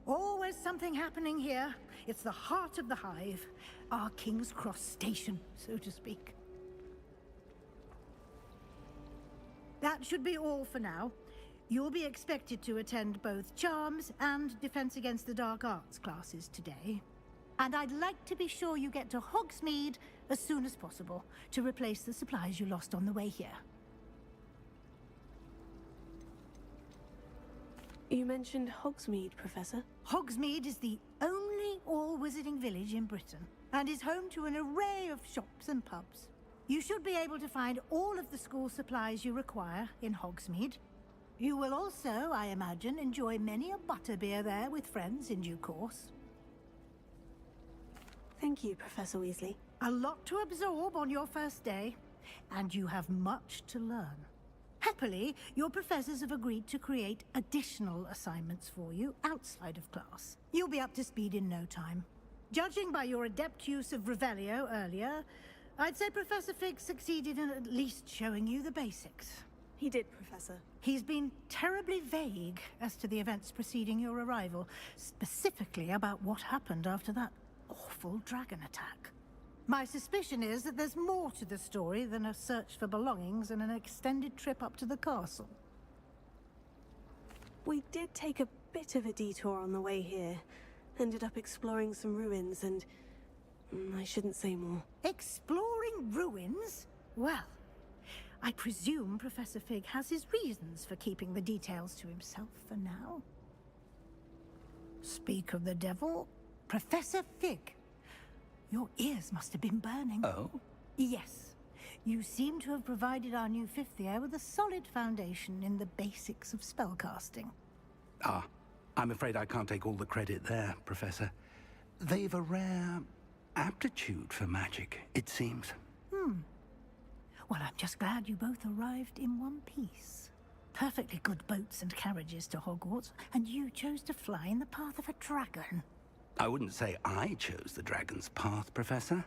Always something happening here. It's the heart of the hive. Our King's Cross station, so to speak. That should be all for now. You'll be expected to attend both Charms and Defense Against the Dark Arts classes today. And I'd like to be sure you get to Hogsmeade as soon as possible to replace the supplies you lost on the way here. You mentioned Hogsmeade, Professor. Hogsmeade is the only all-wizarding village in Britain and is home to an array of shops and pubs. You should be able to find all of the school supplies you require in Hogsmeade. You will also, I imagine, enjoy many a butterbeer there with friends in due course. Thank you, Professor Weasley. A lot to absorb on your first day, and you have much to learn. Happily, your professors have agreed to create additional assignments for you outside of class. You'll be up to speed in no time. Judging by your adept use of Revelio earlier, I'd say Professor Fig succeeded in at least showing you the basics. He did, Professor. He's been terribly vague as to the events preceding your arrival, specifically about what happened after that awful dragon attack. My suspicion is that there's more to the story than a search for belongings and an extended trip up to the castle. We did take a bit of a detour on the way here. Ended up exploring some ruins and... I shouldn't say more. Exploring ruins? Well, I presume Professor Fig has his reasons for keeping the details to himself for now. Speak of the devil, Professor Fig. Your ears must have been burning. Oh? Yes. You seem to have provided our new fifth year with a solid foundation in the basics of spellcasting. Ah, I'm afraid I can't take all the credit there, Professor. They've a rare aptitude for magic, it seems. Well, I'm just glad you both arrived in one piece. Perfectly good boats and carriages to Hogwarts, and you chose to fly in the path of a dragon. I wouldn't say I chose the dragon's path, Professor.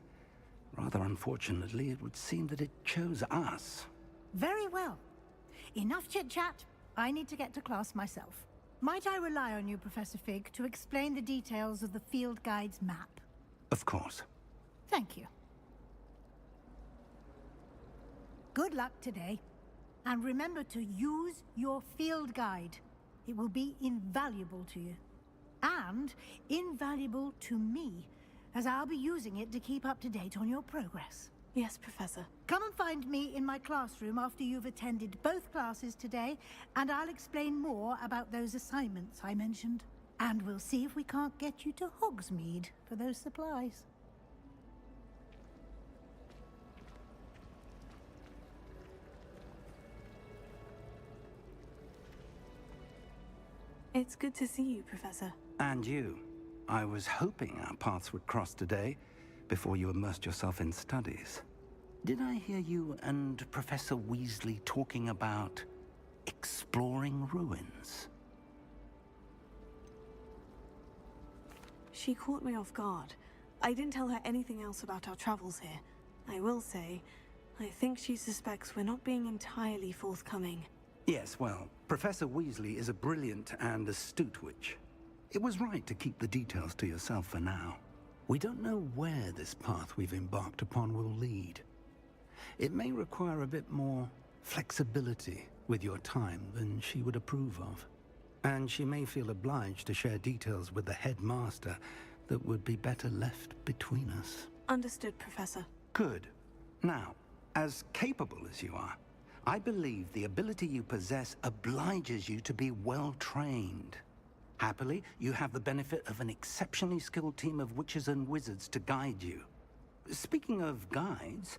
Rather unfortunately, it would seem that it chose us. Very well. Enough chit-chat. I need to get to class myself. Might I rely on you, Professor Fig, to explain the details of the field guide's map? Of course. Thank you. Good luck today. And remember to use your field guide. It will be invaluable to you. And invaluable to me, as I'll be using it to keep up to date on your progress. Yes, Professor. Come and find me in my classroom after you've attended both classes today, and I'll explain more about those assignments I mentioned. And we'll see if we can't get you to Hogsmeade for those supplies. It's good to see you, Professor. And you. I was hoping our paths would cross today, before you immersed yourself in studies. Did I hear you and Professor Weasley talking about exploring ruins? She caught me off guard. I didn't tell her anything else about our travels here. I will say, I think she suspects we're not being entirely forthcoming. Yes, well, Professor Weasley is a brilliant and astute witch. It was right to keep the details to yourself for now. We don't know where this path we've embarked upon will lead. It may require a bit more flexibility with your time than she would approve of. And she may feel obliged to share details with the headmaster that would be better left between us. Understood, Professor. Good. Now, as capable as you are, I believe the ability you possess obliges you to be well trained. Happily, you have the benefit of an exceptionally skilled team of witches and wizards to guide you. Speaking of guides,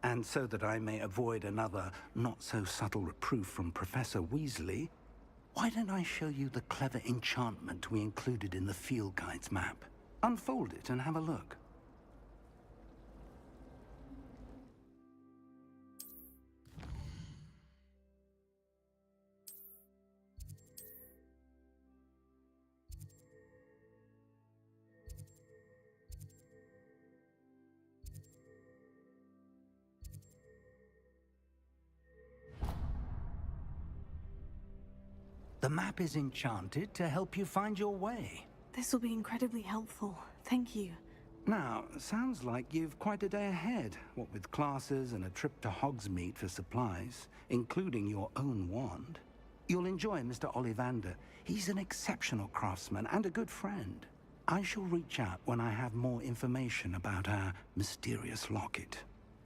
and so that I may avoid another not-so-subtle reproof from Professor Weasley, why don't I show you the clever enchantment we included in the field guide's map? Unfold it and have a look. The map is enchanted to help you find your way. This will be incredibly helpful. Thank you. Now, sounds like you've quite a day ahead, what with classes and a trip to Hogsmeade for supplies, including your own wand. You'll enjoy Mr. Ollivander. He's an exceptional craftsman and a good friend. I shall reach out when I have more information about our mysterious locket.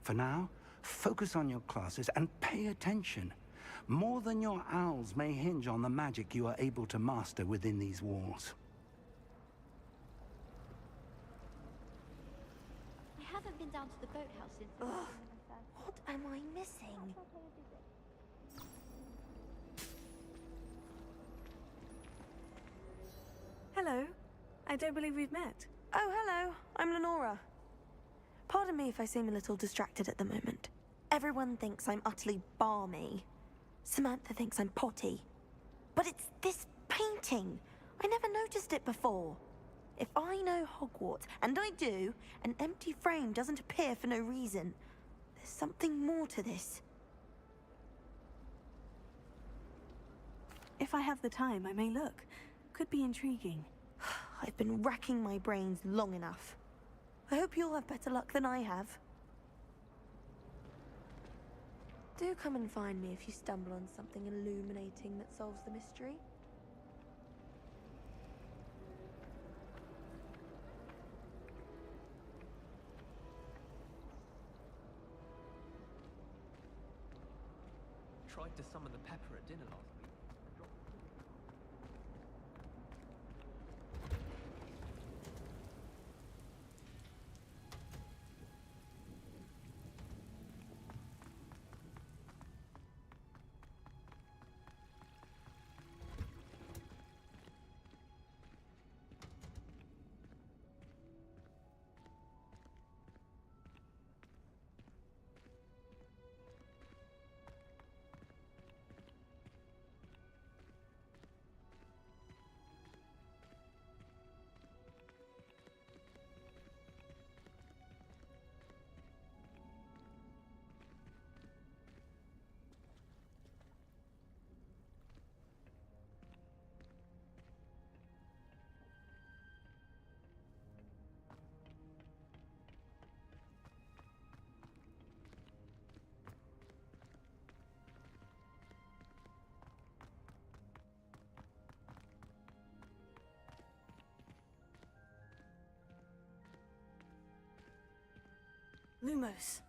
For now, focus on your classes and pay attention. More than your owls may hinge on the magic you are able to master within these walls. I haven't been down to the boathouse since... What am I missing? Hello. I don't believe we've met. Oh, hello. I'm Lenora. Pardon me if I seem a little distracted at the moment. Everyone thinks I'm utterly balmy. Samantha thinks I'm potty. But it's this painting. I never noticed it before. If I know Hogwarts, and I do, an empty frame doesn't appear for no reason. There's something more to this. If I have the time, I may look. Could be intriguing. I've been racking my brains long enough. I hope you'll have better luck than I have. Do come and find me if you stumble on something illuminating that solves the mystery. Tried to summon the pepper at dinner last week. Lumos.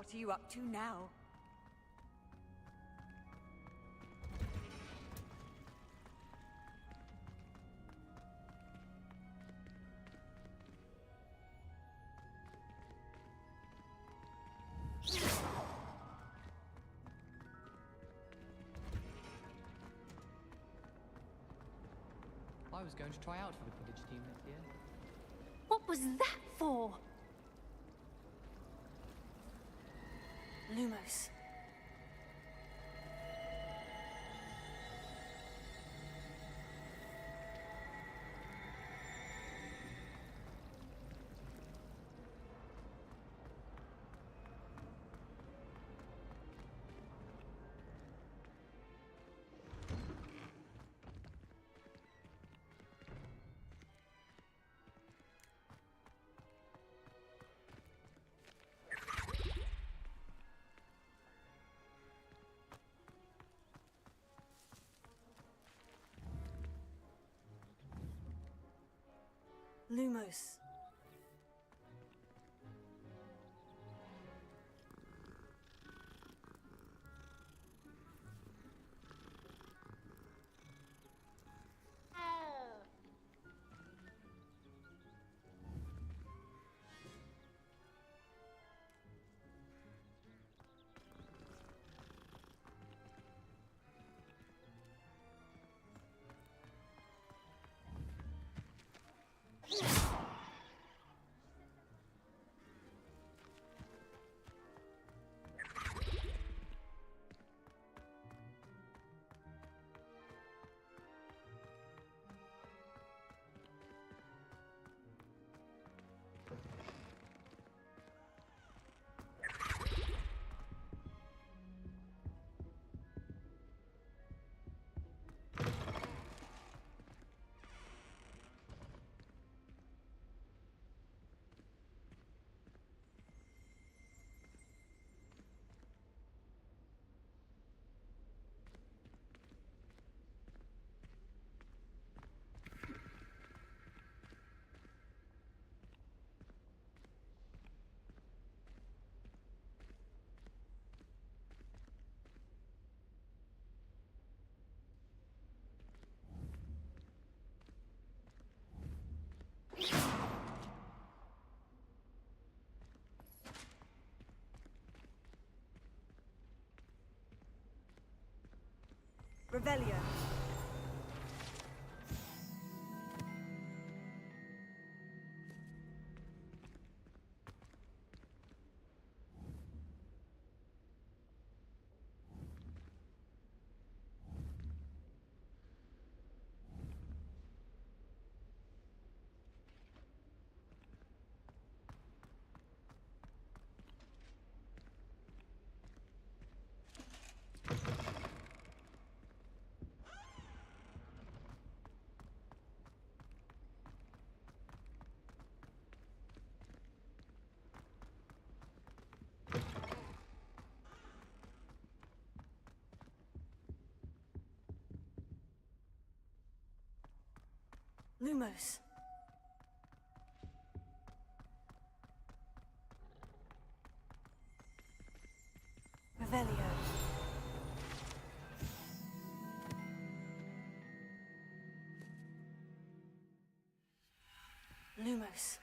What are you up to now? I was going to try out for the Quidditch team next year. What was that for? Lumos. Lumos. Revelio. Lumos. Revelio. Lumos.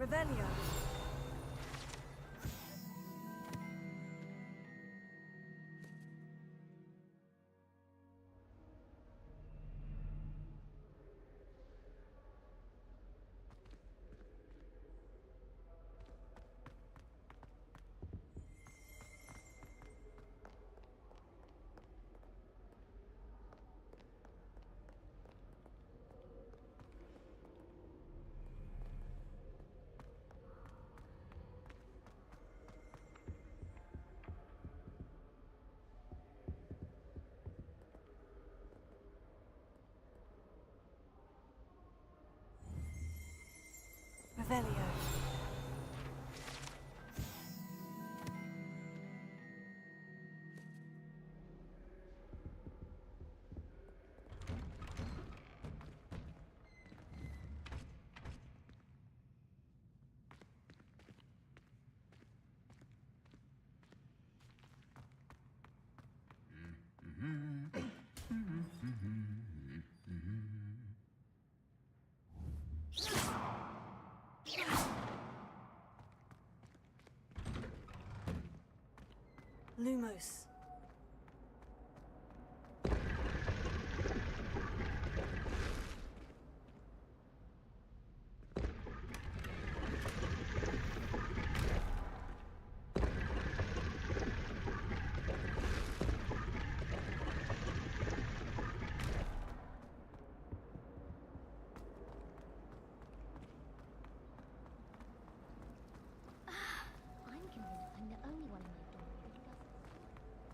Revelio. Revelio. Lumos. I'm convinced I'm the only one in my dorm who does this.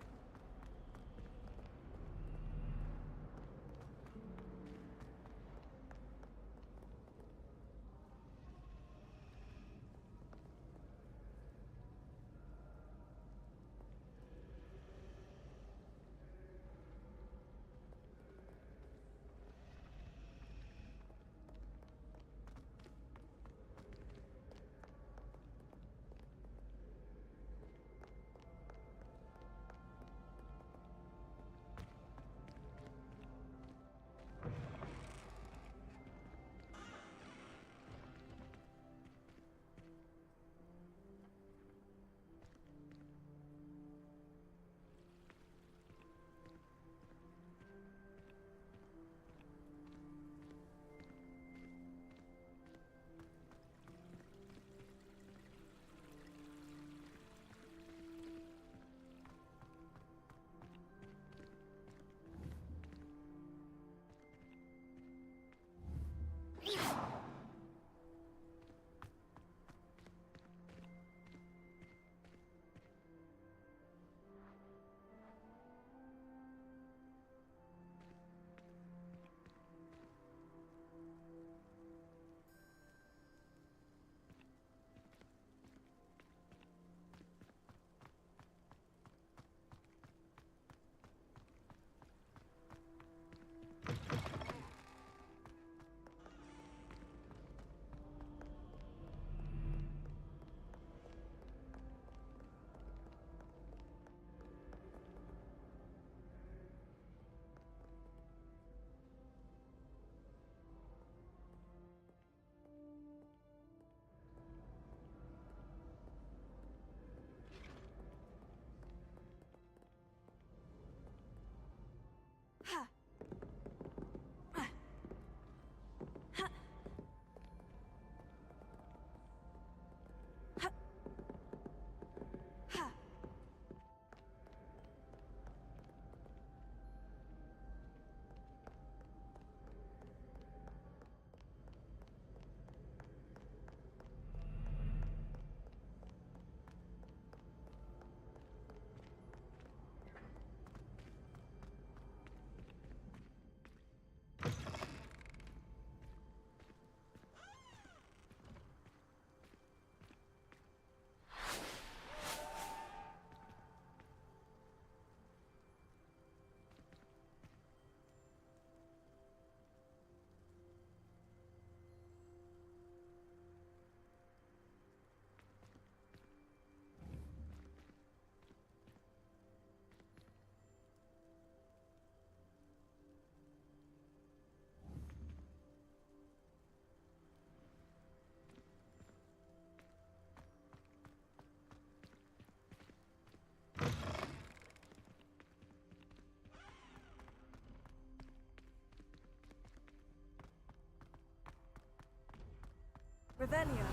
Revelio.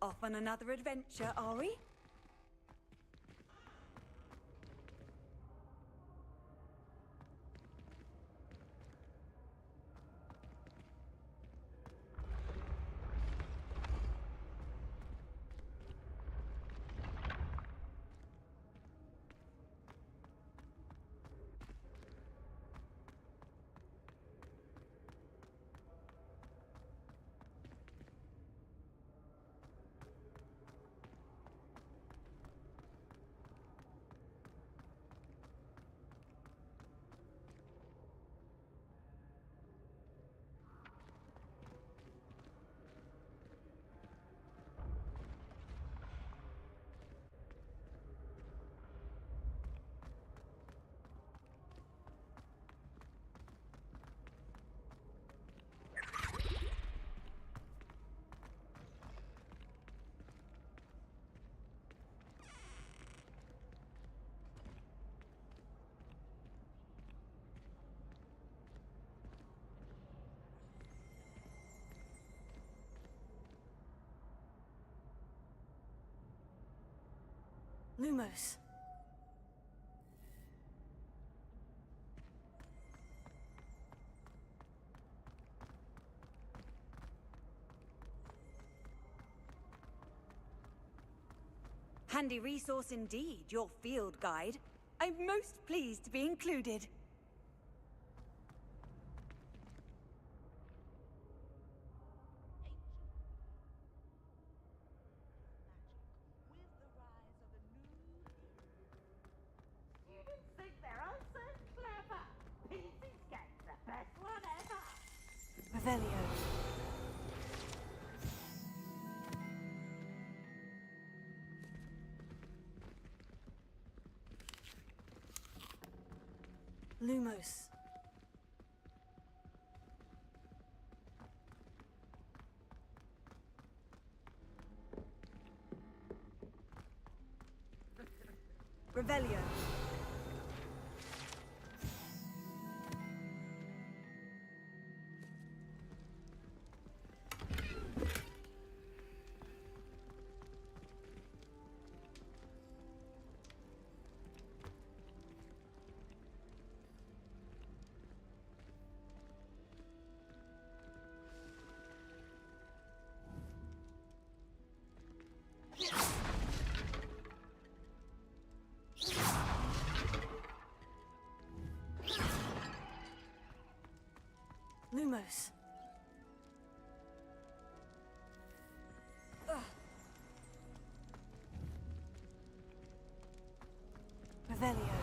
Off on another adventure, are we? Lumos. Handy resource indeed, your field guide. I'm most pleased to be included. Revelio. Lumos. Revelio. Lumos. Revelio.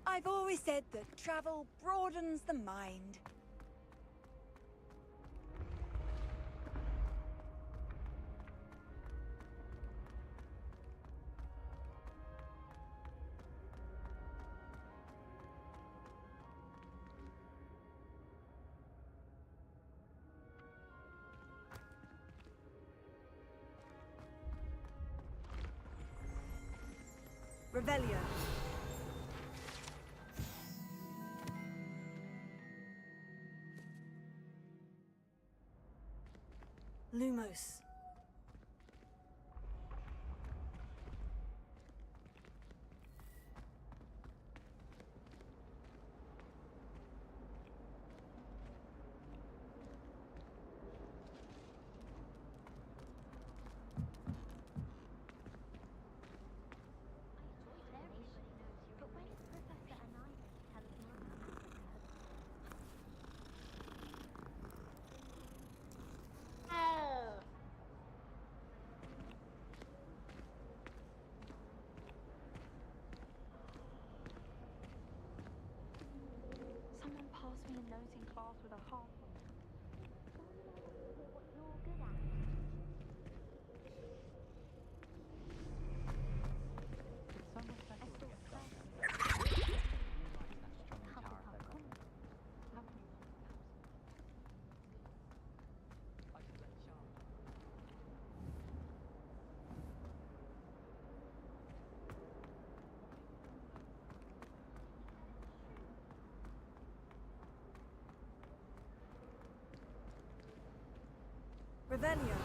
I've always said that travel broadens the mind. Revelio. Lumos. those in class with a harp. What you're good at. Revelio.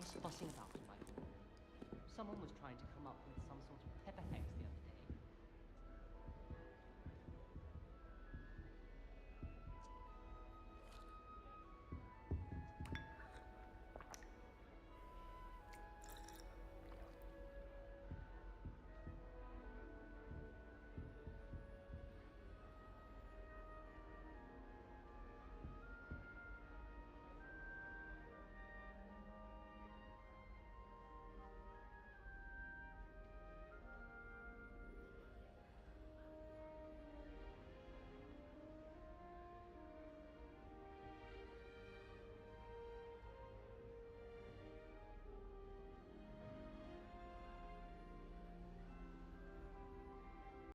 was fussing about in my hall. Someone was trying to come up with some sort of pepper hex the